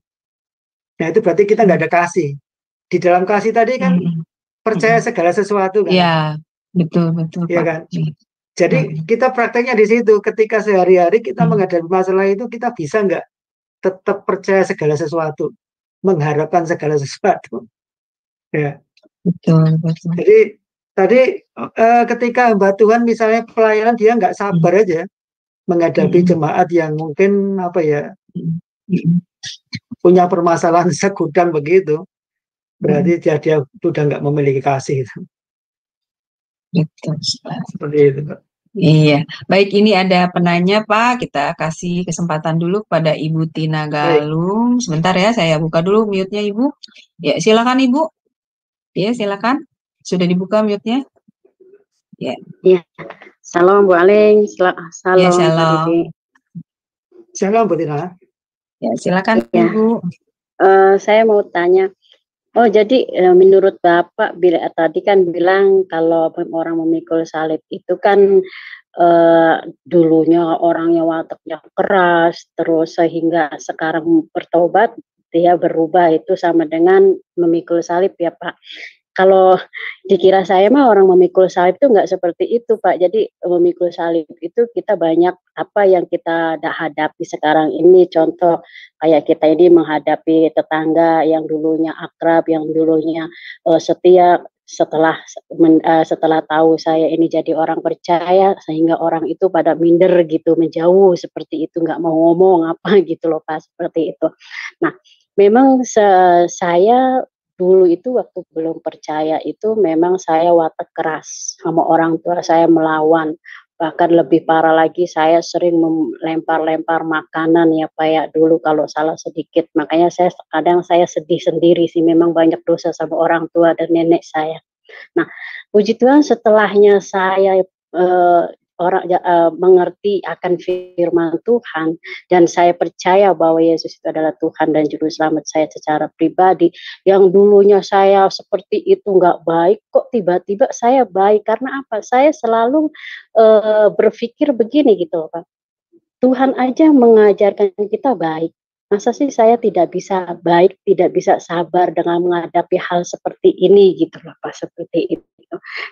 Nah, itu berarti kita nggak ada kasih. Di dalam kasih tadi kan Mm-mm. percaya Mm-mm. segala sesuatu kan, Ya, betul betul ya Pak. kan? Jadi Mm-mm. kita prakteknya di situ. Ketika sehari-hari kita Mm. menghadapi masalah itu, kita bisa nggak tetap percaya segala sesuatu, mengharapkan segala sesuatu. Ya. Betul betul. Jadi tadi ketika hamba Tuhan misalnya pelayanan dia nggak sabar aja menghadapi Mm-mm. jemaat yang mungkin Mm-mm. punya permasalahan segudang begitu, Mm-mm. berarti dia sudah nggak memiliki kasih. Betul. Seperti itu, Pak. Iya, baik ini ada penanya Pak, kita kasih kesempatan dulu kepada Ibu Tina Baik. Galung. Sebentar ya, saya buka dulu mute-nya Ibu. Ya, silakan Ibu. Ya, silakan. Sudah dibuka mute-nya? Ya. Iya, salam Bu Aling, Ya, salam Kak Didi. shalom. Shalom, Bu Tina. Ya, silakan Iya. Ibu. Saya mau tanya, jadi menurut Bapak tadi kan bilang kalau orang memikul salib itu kan dulunya orangnya wataknya keras, terus sehingga sekarang bertobat, dia berubah itu sama dengan memikul salib ya Pak. Kalau dikira saya mah orang memikul salib itu nggak seperti itu Pak. Jadi memikul salib itu kita banyak apa yang kita hadapi sekarang ini. Contoh kayak kita ini menghadapi tetangga yang dulunya akrab, yang dulunya setia, setelah tahu saya ini jadi orang percaya, sehingga orang itu pada minder gitu, menjauh seperti itu, nggak mau ngomong apa gitu loh Pak, seperti itu. Nah, memang saya dulu itu waktu belum percaya itu memang saya watak keras sama orang tua, saya melawan. Bahkan lebih parah lagi saya sering melempar-lempar makanan ya Pak ya, dulu kalau salah sedikit. Makanya kadang saya sedih sendiri sih, memang banyak dosa sama orang tua dan nenek saya. Nah, puji Tuhan setelahnya saya mengerti akan firman Tuhan dan saya percaya bahwa Yesus itu adalah Tuhan dan Juru Selamat saya secara pribadi. Yang dulunya saya seperti itu nggak baik, kok tiba-tiba saya baik. Karena apa? Saya selalu berpikir begini gitu Pak. Tuhan aja mengajarkan kita baik. Masa sih saya tidak bisa baik, tidak bisa sabar dengan menghadapi hal seperti ini gitu loh Pak, seperti itu.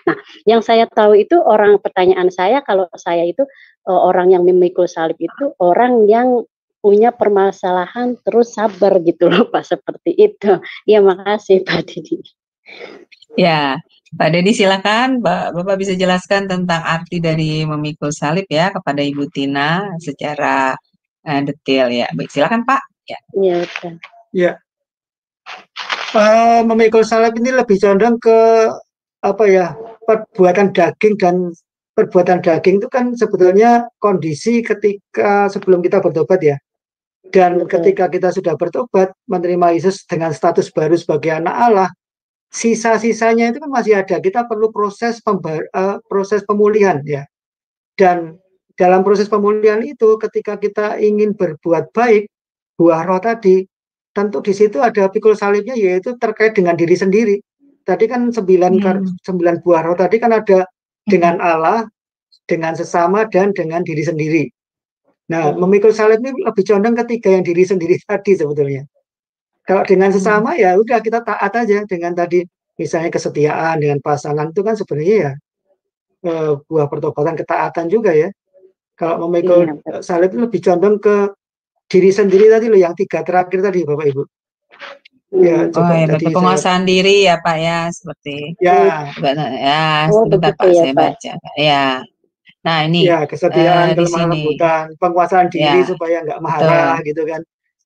Nah, yang saya tahu itu pertanyaan saya kalau saya itu orang yang memikul salib itu orang yang punya permasalahan terus sabar gitu loh Pak, seperti itu. Ya makasih Pak Didi. Ya, Pak Dedi silakan, Bapak bisa jelaskan tentang arti dari memikul salib ya kepada Ibu Tina secara detail ya. Baik, silakan Pak. Ya. Ya, Ya. Memikul salib ini lebih condong ke apa ya, perbuatan daging, dan perbuatan daging itu kan sebetulnya kondisi ketika sebelum kita bertobat ya. Dan ketika kita sudah bertobat menerima Yesus dengan status baru sebagai anak Allah, sisa-sisanya itu kan masih ada. Kita perlu proses pemulihan ya. Dan dalam proses pemulihan itu ketika kita ingin berbuat baik, buah roh tadi, tentu di situ ada pikul salibnya, yaitu terkait dengan diri sendiri. Tadi kan 9 buah roh tadi kan ada dengan Allah, dengan sesama, dan dengan diri sendiri. Nah, memikul salib ini lebih condong ketiga yang diri sendiri tadi sebetulnya. Kalau dengan sesama ya udah kita taat aja dengan tadi, misalnya kesetiaan dengan pasangan itu kan sebenarnya ya buah pertobatan, ketaatan juga ya. Kalau memikul salib itu lebih condong ke diri sendiri tadi loh, yang 3 terakhir tadi Bapak Ibu. Ya, coba tadi penguasaan diri ya Pak ya, seperti ya. Sebentar Pak, saya baca. Ya. Nah ini ya, kesetiaan, kelemah lembutan, penguasaan diri supaya nggak marah gitu kan.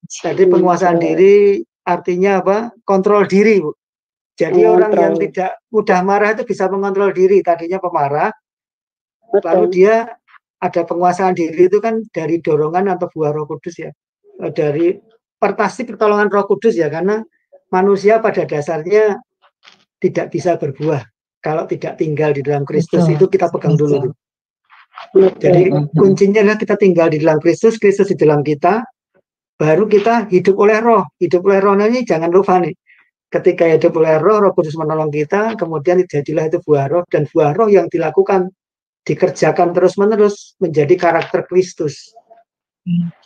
Jadi penguasaan diri artinya apa? Kontrol diri Bu. Jadi orang yang tidak mudah marah itu bisa mengontrol diri. Tadinya pemarah, lalu dia ada penguasaan diri itu kan dari dorongan atau buah Roh Kudus ya. Dari pasti pertolongan Roh Kudus ya, karena manusia pada dasarnya tidak bisa berbuah kalau tidak tinggal di dalam Kristus. Itu kita pegang dulu. Jadi kuncinya adalah kita tinggal di dalam Kristus, Kristus di dalam kita, baru kita hidup oleh roh. Hidup oleh roh ini jangan lupa nih, ketika hidup oleh roh, Roh Kudus menolong kita, kemudian jadilah itu buah roh, dan buah roh yang dilakukan, dikerjakan terus-menerus menjadi karakter Kristus,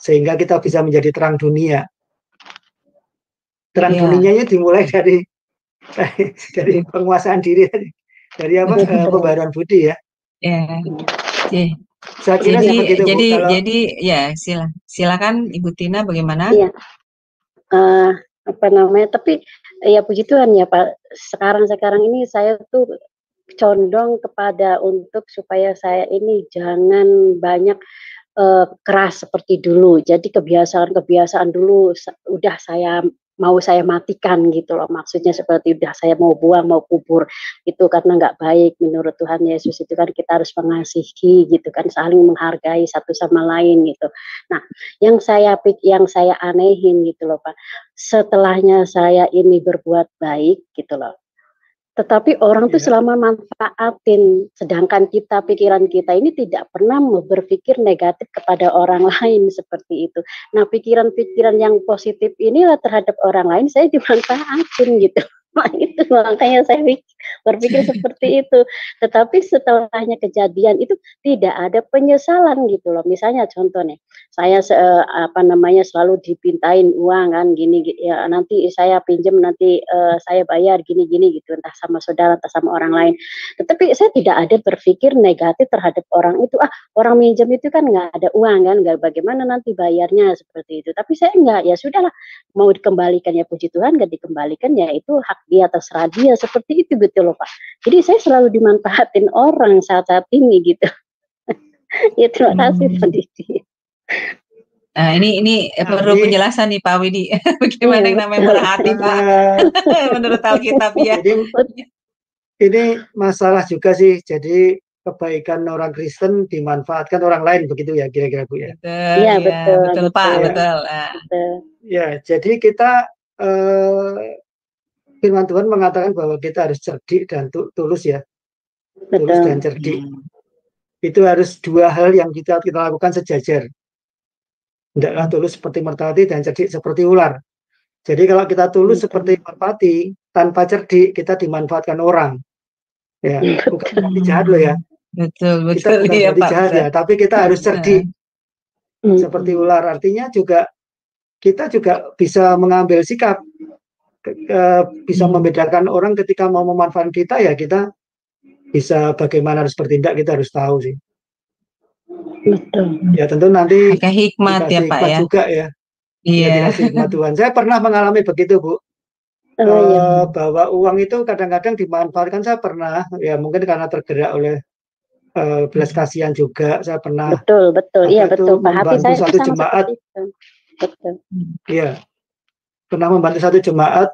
sehingga kita bisa menjadi terang dunia. Terang dunianya dimulai dari penguasaan diri, dari apa? Pembaruan budi ya. Saya kira jadi ya silakan Ibu Tina bagaimana? Iya. Tapi ya puji Tuhan ya Pak, sekarang ini saya tuh condong kepada untuk supaya saya ini jangan banyak keras seperti dulu. Jadi kebiasaan dulu udah saya matikan gitu loh, maksudnya seperti udah saya mau buang, mau kubur itu, karena nggak baik menurut Tuhan Yesus. Itu kan kita harus mengasihi gitu kan, saling menghargai satu sama lain gitu. Nah, yang saya anehin gitu loh Pak, setelahnya saya ini berbuat baik gitu loh, tetapi orang tuh selama manfaatin, sedangkan pikiran kita ini tidak pernah berpikir negatif kepada orang lain seperti itu. Nah, pikiran-pikiran yang positif inilah terhadap orang lain saya dimanfaatin gitu. Nah, itu makanya saya berpikir seperti itu. Tetapi setelahnya kejadian itu tidak ada penyesalan gitu loh. Misalnya contoh nih, saya selalu dipintain uang kan gini, ya nanti saya pinjam nanti saya bayar gini-gini gitu entah sama saudara entah sama orang lain. Tetapi saya tidak ada berpikir negatif terhadap orang itu. Orang minjem itu kan nggak ada uang kan, nggak bagaimana nanti bayarnya seperti itu. Tapi saya nggak, ya sudahlah, mau dikembalikan ya puji Tuhan, nggak dikembalikan ya itu hak dia, terserah dia, seperti itu gitu loh Pak. Jadi saya selalu dimanfaatin orang saat-saat ini gitu. Ya terima kasih Pak Didi. Nah, ini perlu penjelasan nih Pak Widi. Bagaimana yang namanya murah hati Pak? Menurut Alkitab ya. Jadi ini masalah juga sih. Jadi kebaikan orang Kristen dimanfaatkan orang lain, begitu ya kira-kira Bu ya. Iya betul Pak, ya. betul. Ya, jadi kita firman Tuhan mengatakan bahwa kita harus cerdik dan tulus ya. Tulus dan cerdik. Itu harus dua hal yang kita lakukan sejajar. Tidaklah tulus seperti merpati dan cerdik seperti ular. Jadi kalau kita tulus seperti merpati, tanpa cerdik kita dimanfaatkan orang. Ya, bukan berarti jahat loh ya. Betul Kita bukan ya, berarti Pak, jahat ya, tapi kita harus cerdik. Seperti ular, artinya juga kita juga bisa mengambil sikap, bisa membedakan orang ketika mau memanfaatkan kita, ya kita bisa bagaimana harus bertindak, kita harus tahu sih. Betul. Ya tentu nanti pakai hikmat ya Pak ya. juga ya. Iya. Ya, dikasih hikmat Tuhan. Saya pernah mengalami begitu Bu. Bahwa uang itu kadang-kadang dimanfaatkan. Saya pernah, ya mungkin karena tergerak oleh belas kasihan juga. Saya pernah. Betul. Iya betul. Membantu satu jemaat. Betul. Iya. Pernah membantu satu jemaat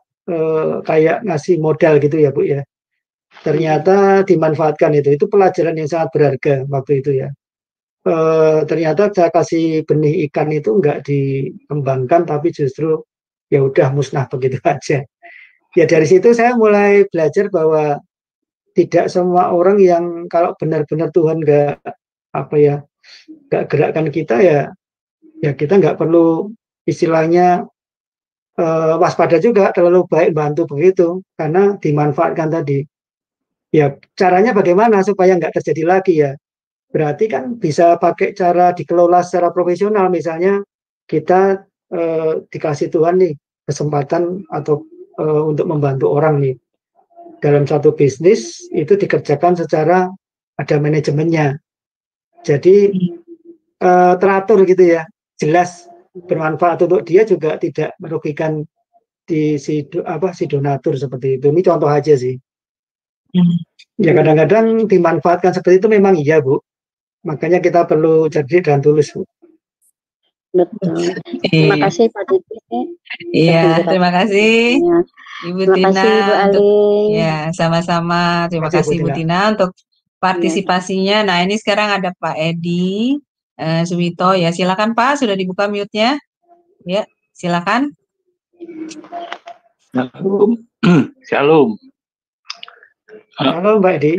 kayak ngasih modal gitu ya Bu ya. Ternyata dimanfaatkan itu. Itu pelajaran yang sangat berharga waktu itu ya. Ternyata saya kasih benih ikan itu enggak dikembangkan, tapi justru ya udah musnah begitu aja. Ya dari situ saya mulai belajar bahwa tidak semua orang yang kalau benar-benar Tuhan enggak gerakkan kita, ya kita enggak perlu istilahnya waspada juga, terlalu baik bantu begitu, karena dimanfaatkan tadi. Ya caranya bagaimana supaya enggak terjadi lagi ya? Berarti kan bisa pakai cara dikelola secara profesional, misalnya kita dikasih Tuhan nih kesempatan atau untuk membantu orang nih dalam satu bisnis, itu dikerjakan secara ada manajemennya, jadi teratur gitu ya, jelas bermanfaat untuk dia, juga tidak merugikan si donatur seperti itu. Ini contoh aja sih. Ya kadang-kadang dimanfaatkan seperti itu memang iya Bu. Makanya kita perlu cerdik dan tulus. Betul. Terima kasih Pak Didi. Iya, terima kasih Ibu Tina. Terima kasih Ibu Aling. Ya, sama-sama. Terima kasih Bu Tina untuk partisipasinya. Nah, ini sekarang ada Pak Edi Suwito. Ya, silakan Pak. Sudah dibuka mute-nya. Ya, silakan. Shalom. Halo Mbak Edi.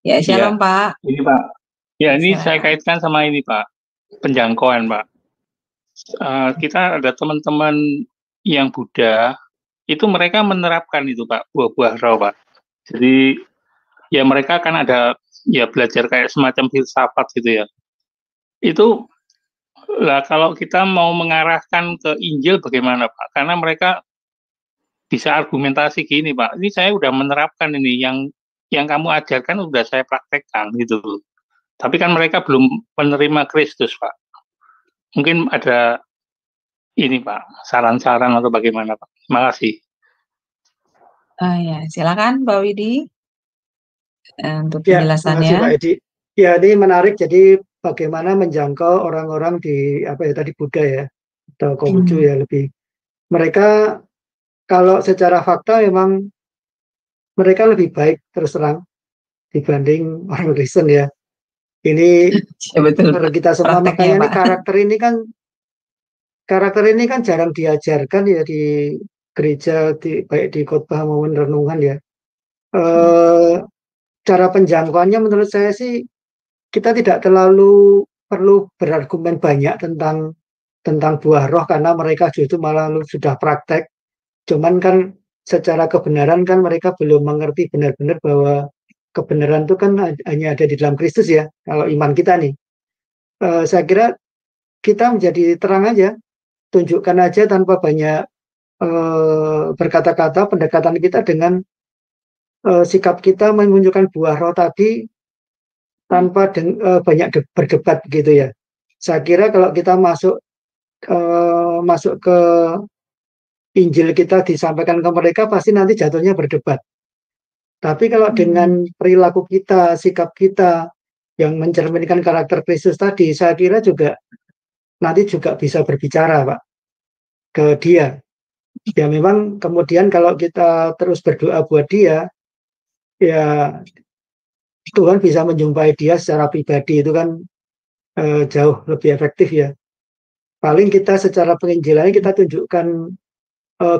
Ya, shalom Pak. Ini Pak. Ya, ini saya kaitkan sama ini Pak, penjangkauan Pak. Kita ada teman-teman yang Buddha, itu mereka menerapkan itu Pak, buah-buah roh Pak. Jadi ya mereka kan ada ya belajar kayak semacam filsafat gitu ya. Itu lah, kalau kita mau mengarahkan ke Injil bagaimana Pak? Karena mereka bisa argumentasi gini Pak, ini saya udah menerapkan ini, yang kamu ajarkan udah saya praktekkan gitu. Tapi kan mereka belum menerima Kristus Pak. Mungkin ada ini Pak, saran-saran atau bagaimana Pak? Terima kasih. Ya, silakan Pak Widi untuk Ya, penjelasannya. terima kasih Pak Edi. Ya, ini menarik. Jadi bagaimana menjangkau orang-orang di tadi Buddha ya, atau Konghucu ya lebih. Mereka kalau secara fakta memang mereka lebih baik terus terang dibanding orang Kristen ya. Ini ya, betul. Kita semua makanya ini karakter ini kan jarang diajarkan ya di gereja, baik di khotbah maupun renungan ya. Cara penjangkauannya menurut saya sih kita tidak terlalu perlu berargumen banyak tentang buah roh, karena mereka justru malah sudah praktek. Cuman kan secara kebenaran kan mereka belum mengerti benar-benar bahwa kebenaran itu kan hanya ada di dalam Kristus ya, kalau iman kita nih. Saya kira kita menjadi terang aja, tunjukkan aja tanpa banyak berkata-kata, pendekatan kita dengan sikap kita menunjukkan buah roh tadi tanpa banyak berdebat gitu ya. Saya kira kalau kita masuk ke Injil kita disampaikan ke mereka, pasti nanti jatuhnya berdebat. Tapi kalau dengan perilaku kita, sikap kita yang mencerminkan karakter Kristus tadi, saya kira juga nanti juga bisa berbicara, Pak, ke dia. Ya memang kemudian kalau kita terus berdoa buat dia, ya Tuhan bisa menjumpai dia secara pribadi, itu kan jauh lebih efektif ya. Paling kita secara penginjilannya kita tunjukkan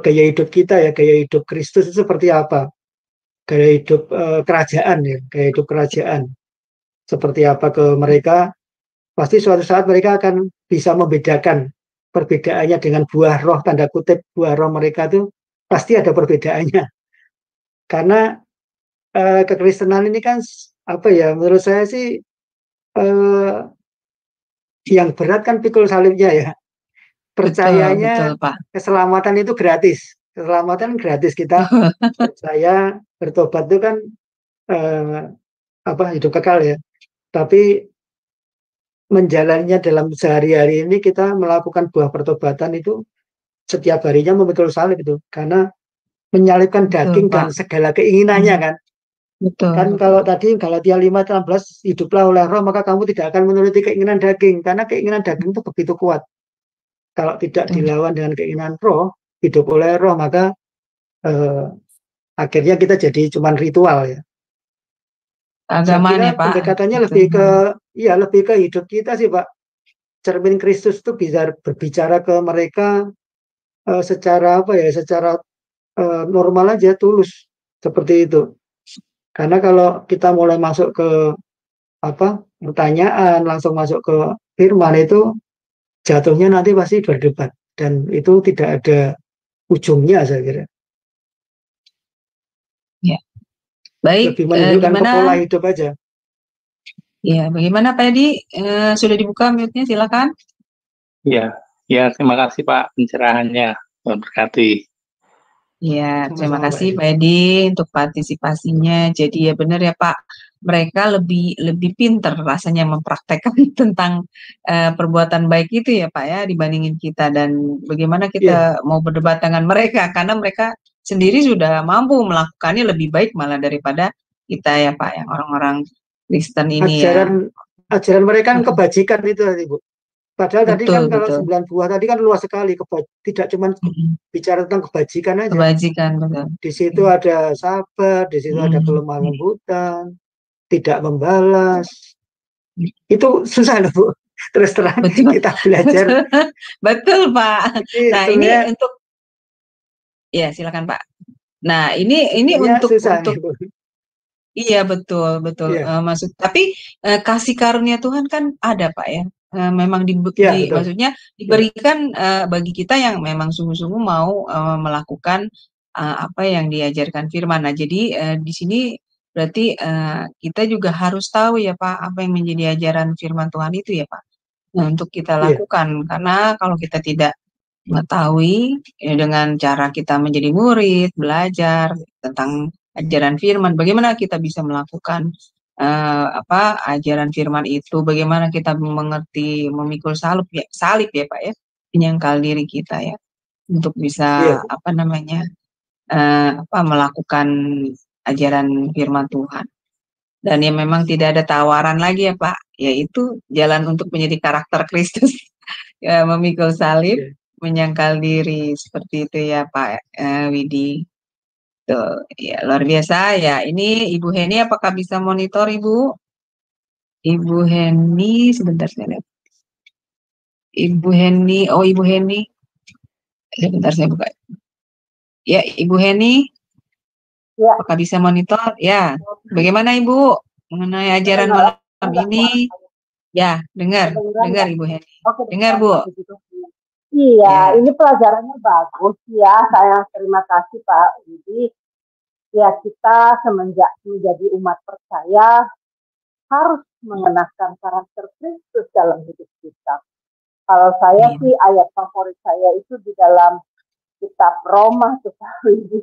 gaya hidup kita ya, gaya hidup Kristus itu seperti apa, gaya hidup kerajaan ya, gaya hidup kerajaan seperti apa ke mereka. Pasti suatu saat mereka akan bisa membedakan perbedaannya dengan buah roh, tanda kutip buah roh mereka itu pasti ada perbedaannya. Karena kekristenan ini kan apa ya, menurut saya sih yang berat kan pikul salibnya ya. Percayanya betul, Pak. keselamatan itu gratis. Keselamatan gratis, kita percaya bertobat itu kan hidup kekal ya. Tapi menjalannya dalam sehari-hari ini kita melakukan buah pertobatan itu setiap harinya memikul salib itu, karena menyalibkan daging dan segala keinginannya kan. Betul. Kan kalau tadi Galatia 5:16 hiduplah oleh roh maka kamu tidak akan menuruti keinginan daging, karena keinginan daging itu begitu kuat. Kalau tidak dilawan dengan keinginan roh, hidup oleh roh, maka akhirnya kita jadi cuman ritual ya. Agamanya, Pak. Pendekatannya lebih ke hidup kita sih, Pak. Cermin Kristus itu bisa berbicara ke mereka secara secara normal aja, tulus seperti itu. Karena kalau kita mulai masuk ke pertanyaan, langsung masuk ke firman, itu jatuhnya nanti pasti berdebat dan itu tidak ada ujungnya, saya kira. Ya. Baik, lebih menunjukkan ke pola hidup aja. Ya, bagaimana Pak Edi? Sudah dibuka mute-nya, silakan. Ya, terima kasih Pak pencerahannya. Tuhan berkati. Ya, terima kasih Pak Edi untuk partisipasinya. Jadi ya benar ya Pak, mereka lebih pintar rasanya mempraktekkan tentang perbuatan baik itu ya Pak ya, dibandingin kita. Dan bagaimana kita mau berdebat dengan mereka, karena mereka sendiri sudah mampu melakukannya lebih baik malah daripada kita ya Pak, yang orang-orang Kristen ini ajaran mereka kan kebajikan itu Ibu. Padahal tadi kan kalau 9 buah tadi kan luas sekali, tidak cuma bicara tentang kebajikan aja. Kebajikan, betul. Di situ ada sabar, di situ ada kelemah lembutan, tidak membalas. Itu susah loh Bu. Terus terang kita belajar. Betul Pak. Nah ini untuk, ya silakan Pak. Nah ini untuk iya betul. Tapi kasih karunia Tuhan kan ada Pak ya. Memang maksudnya diberikan bagi kita yang memang sungguh-sungguh mau melakukan apa yang diajarkan firman. Nah jadi di sini berarti kita juga harus tahu ya Pak, apa yang menjadi ajaran firman Tuhan itu ya Pak. Nah untuk kita lakukan, karena kalau kita tidak mengetahui dengan cara kita menjadi murid, belajar tentang ajaran firman, bagaimana kita bisa melakukan ajaran firman itu, bagaimana kita mengerti memikul salib ya Pak ya, menyangkal diri kita ya, untuk bisa melakukan ajaran firman Tuhan. Dan yang memang tidak ada tawaran lagi ya Pak, yaitu jalan untuk menjadi karakter Kristus, ya, memikul salib, menyangkal diri, seperti itu ya Pak Widi. Tuh, ya luar biasa ya. Ini Ibu Heni, apakah bisa monitor Ibu? Ibu Heni, sebentar saya lihat. Ibu Heni, Ibu Heni. Sebentar saya buka. Ya, Ibu Heni. Ya. Apakah bisa monitor? Ya. Bagaimana Ibu mengenai ajaran malam ini? Ya, dengar Ibu Heni. Dengar Bu. Iya, Ya. ini pelajarannya bagus ya. Saya terima kasih Pak Widi. Ya, kita semenjak menjadi umat percaya harus mengenakan karakter Kristus dalam hidup kita. Kalau saya Iya. sih ayat favorit saya itu di dalam kitab Roma tuh Pak Widi.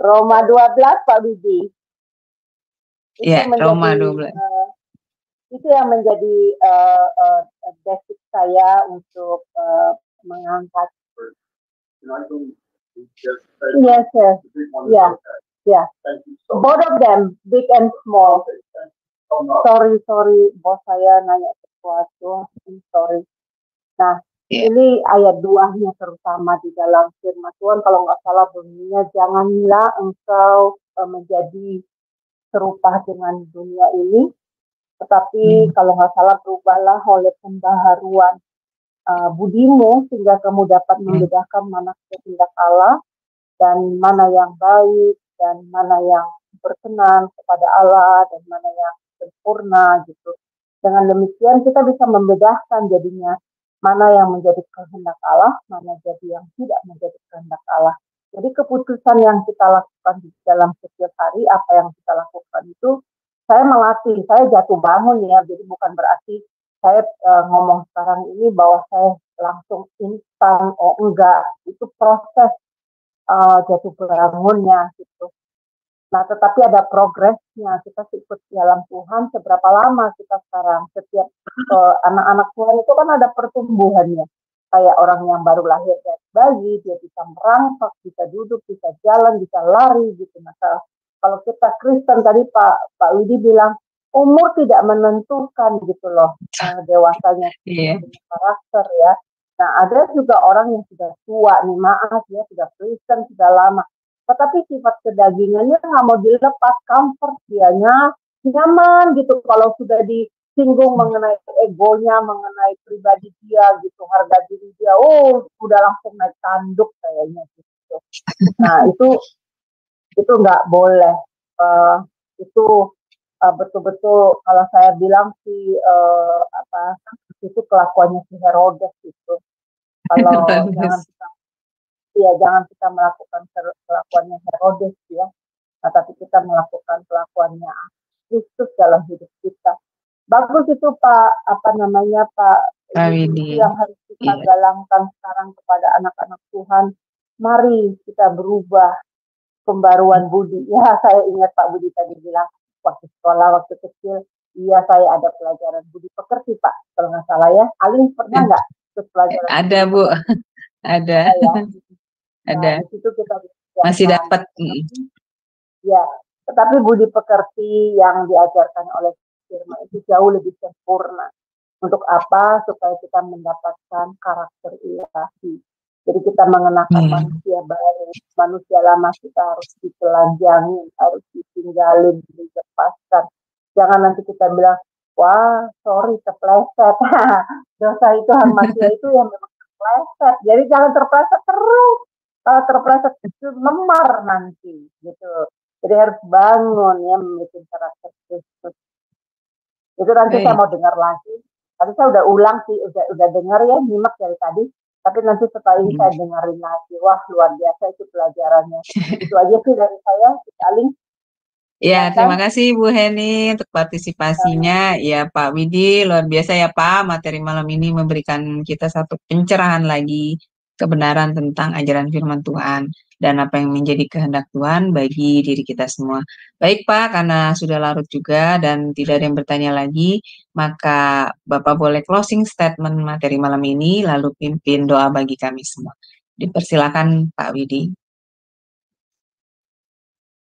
Roma 12 Pak Widi. Itu Ya, Roma menjadi 12. itu yang menjadi basic saya untuk mengangkat. Yes, yes, yeah, yeah. Both of them, big and small. Sorry, bos saya nanya sesuatu. Sorry. Nah, Ya. ini ayat 2-nya terutama di dalam firman Tuhan, kalau nggak salah bunyinya, janganlah engkau menjadi serupa dengan dunia ini, tetapi kalau nggak salah berubahlah oleh pembaharuan budimu sehingga kamu dapat membedakan mana kehendak Allah dan mana yang baik dan mana yang berkenan kepada Allah dan mana yang sempurna gitu. Dengan demikian kita bisa membedakan jadinya mana yang menjadi kehendak Allah, mana jadi yang tidak menjadi kehendak Allah. Jadi keputusan yang kita lakukan di dalam setiap hari, apa yang kita lakukan itu, saya melatih, saya jatuh bangun ya, jadi bukan berarti saya ngomong sekarang ini bahwa saya langsung instan, oh enggak, itu proses jatuh bangunnya gitu. Nah, tetapi ada progresnya, kita ikut dalam Tuhan, seberapa lama kita sekarang, setiap anak-anak Tuhan itu kan ada pertumbuhannya, kayak orang yang baru lahir dari bayi, dia bisa merangkak, bisa duduk, bisa jalan, bisa lari gitu. Nah, kalau kita Kristen tadi Pak Widi bilang, umur tidak menentukan gitu loh, dewasanya karakter ya. Nah, ada juga orang yang sudah tua nih, maaf ya, sudah Kristen, sudah lama. Tetapi sifat kedagingannya nggak mau dilepas, comfort dianya, nyaman gitu. Kalau sudah disinggung mengenai egonya, mengenai pribadi dia gitu, harga diri dia, udah langsung naik tanduk kayaknya gitu. Nah, itu nggak boleh. Itu betul-betul kalau saya bilang sih itu kelakuannya si Herodes itu. Kalau jangan kita melakukan kelakuannya Herodes ya, nah, tapi kita melakukan kelakuannya Kristus dalam hidup kita. Bagus itu Pak Widi. yang harus kita galangkan sekarang kepada anak-anak Tuhan. Mari kita berubah, pembaruan budi. Ya, saya ingat Pak Budi tadi bilang waktu sekolah, waktu kecil, iya saya ada pelajaran budi pekerti Pak, kalau nggak salah ya. Alin pernah nggak ikut pelajaran? Ada Bu, ada. Ya. Ada. Di situ kita masih dapat. Ya, tetapi budi pekerti yang diajarkan oleh firman itu jauh lebih sempurna. Untuk apa? Supaya kita mendapatkan karakter ilahi. Jadi kita mengenakan manusia baru, manusia lama kita harus ditelanjangi, harus ditinggalin, dilepaskan. Jangan nanti kita bilang, wah sorry terpleset. Dosa itu hak manusia itu yang memang terpleset. Jadi jangan terpleset terus. Kalau terpleset itu memar nanti, gitu. Jadi harus bangun ya, memiliki karakter Kristus. Itu nanti saya mau dengar lagi. Tadi saya udah ulang sih, udah dengar ya, nyimak dari tadi. Tapi nanti setelah ini saya dengerin lagi. Wah, luar biasa itu pelajarannya. Itu aja sih dari saya, Aling. Ya, terima kasih Bu Heni untuk partisipasinya. Ya, Pak Widi, luar biasa ya Pak. Materi malam ini memberikan kita satu pencerahan lagi kebenaran tentang ajaran firman Tuhan dan apa yang menjadi kehendak Tuhan bagi diri kita semua. Baik Pak, karena sudah larut juga dan tidak ada yang bertanya lagi, maka Bapak boleh closing statement materi malam ini, lalu pimpin doa bagi kami semua. Dipersilakan Pak Widi.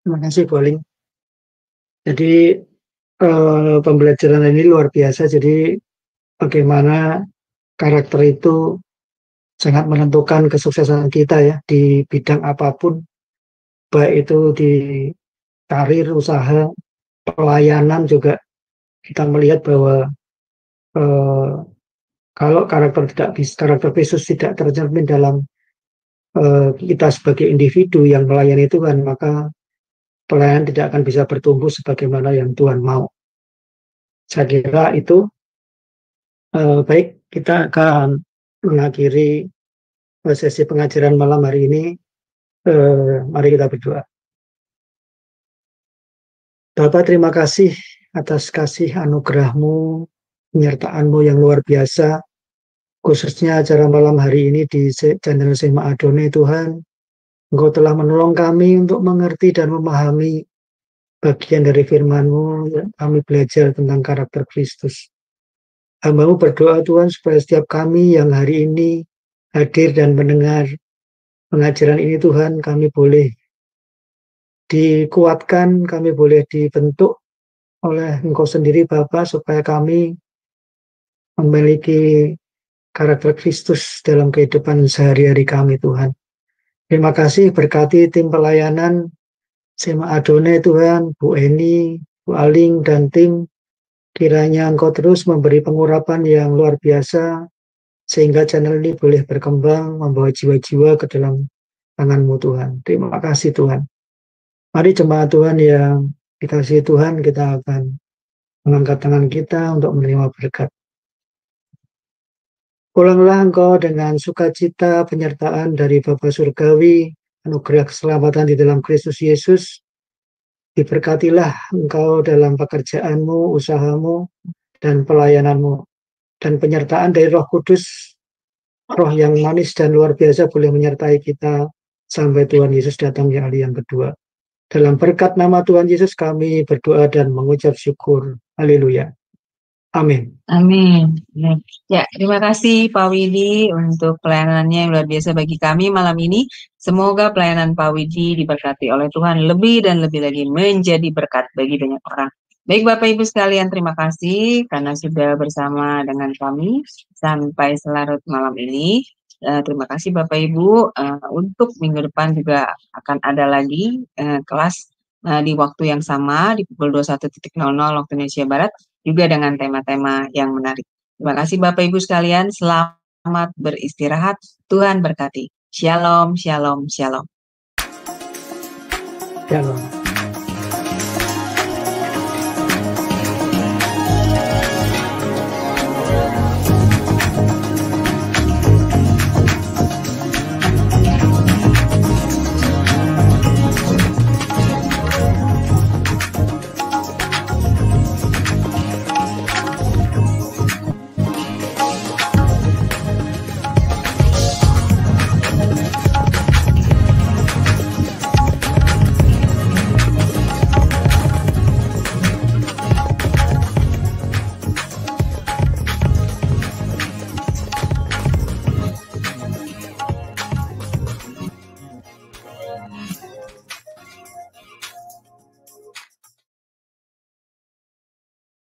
Terima kasih Bu Aling. Jadi pembelajaran ini luar biasa. Jadi bagaimana karakter itu sangat menentukan kesuksesan kita ya di bidang apapun, baik itu di karir, usaha, pelayanan juga. Kita melihat bahwa kalau karakter Kristus tidak tercermin dalam kita sebagai individu yang melayani Tuhan, maka pelayanan tidak akan bisa bertumbuh sebagaimana yang Tuhan mau. Saya kira itu baik, kita akan mengakhiri sesi pengajaran malam hari ini, mari kita berdoa. Bapa, terima kasih atas kasih anugerah-Mu, penyertaan-Mu yang luar biasa, khususnya acara malam hari ini di channel Sema Adonai. Tuhan, Engkau telah menolong kami untuk mengerti dan memahami bagian dari firman-Mu. Kami belajar tentang karakter Kristus. Hamba-Mu berdoa Tuhan supaya setiap kami yang hari ini hadir dan mendengar pengajaran ini Tuhan, kami boleh dikuatkan, kami boleh dibentuk oleh Engkau sendiri Bapa, supaya kami memiliki karakter Kristus dalam kehidupan sehari-hari kami Tuhan. Terima kasih, berkati tim pelayanan Sema Adonai Tuhan, Bu Eni, Bu Aling, dan tim. Kiranya Engkau terus memberi pengurapan yang luar biasa, sehingga channel ini boleh berkembang, membawa jiwa-jiwa ke dalam tangan-Mu Tuhan. Terima kasih Tuhan. Mari jemaat Tuhan yang dikasihi Tuhan, kita akan mengangkat tangan kita untuk menerima berkat. Pulanglah engkau dengan sukacita penyertaan dari Bapa Surgawi, anugerah keselamatan di dalam Kristus Yesus. Diberkatilah engkau dalam pekerjaanmu, usahamu, dan pelayananmu. Dan penyertaan dari Roh Kudus, Roh yang manis dan luar biasa boleh menyertai kita sampai Tuhan Yesus datang di hari yang kedua. Dalam berkat nama Tuhan Yesus kami berdoa dan mengucap syukur. Haleluya. Amin. Amin. Ya, terima kasih Pak Widi untuk pelayanannya yang luar biasa bagi kami malam ini. Semoga pelayanan Pak Widi diberkati oleh Tuhan lebih dan lebih lagi menjadi berkat bagi banyak orang. Baik Bapak Ibu sekalian, terima kasih karena sudah bersama dengan kami sampai selarut malam ini. Terima kasih Bapak Ibu. Untuk minggu depan juga akan ada lagi kelas di waktu yang sama di pukul 21.00 waktu Indonesia Barat, juga dengan tema-tema yang menarik. Terima kasih Bapak Ibu sekalian. Selamat beristirahat. Tuhan berkati. Shalom, shalom, shalom. Shalom.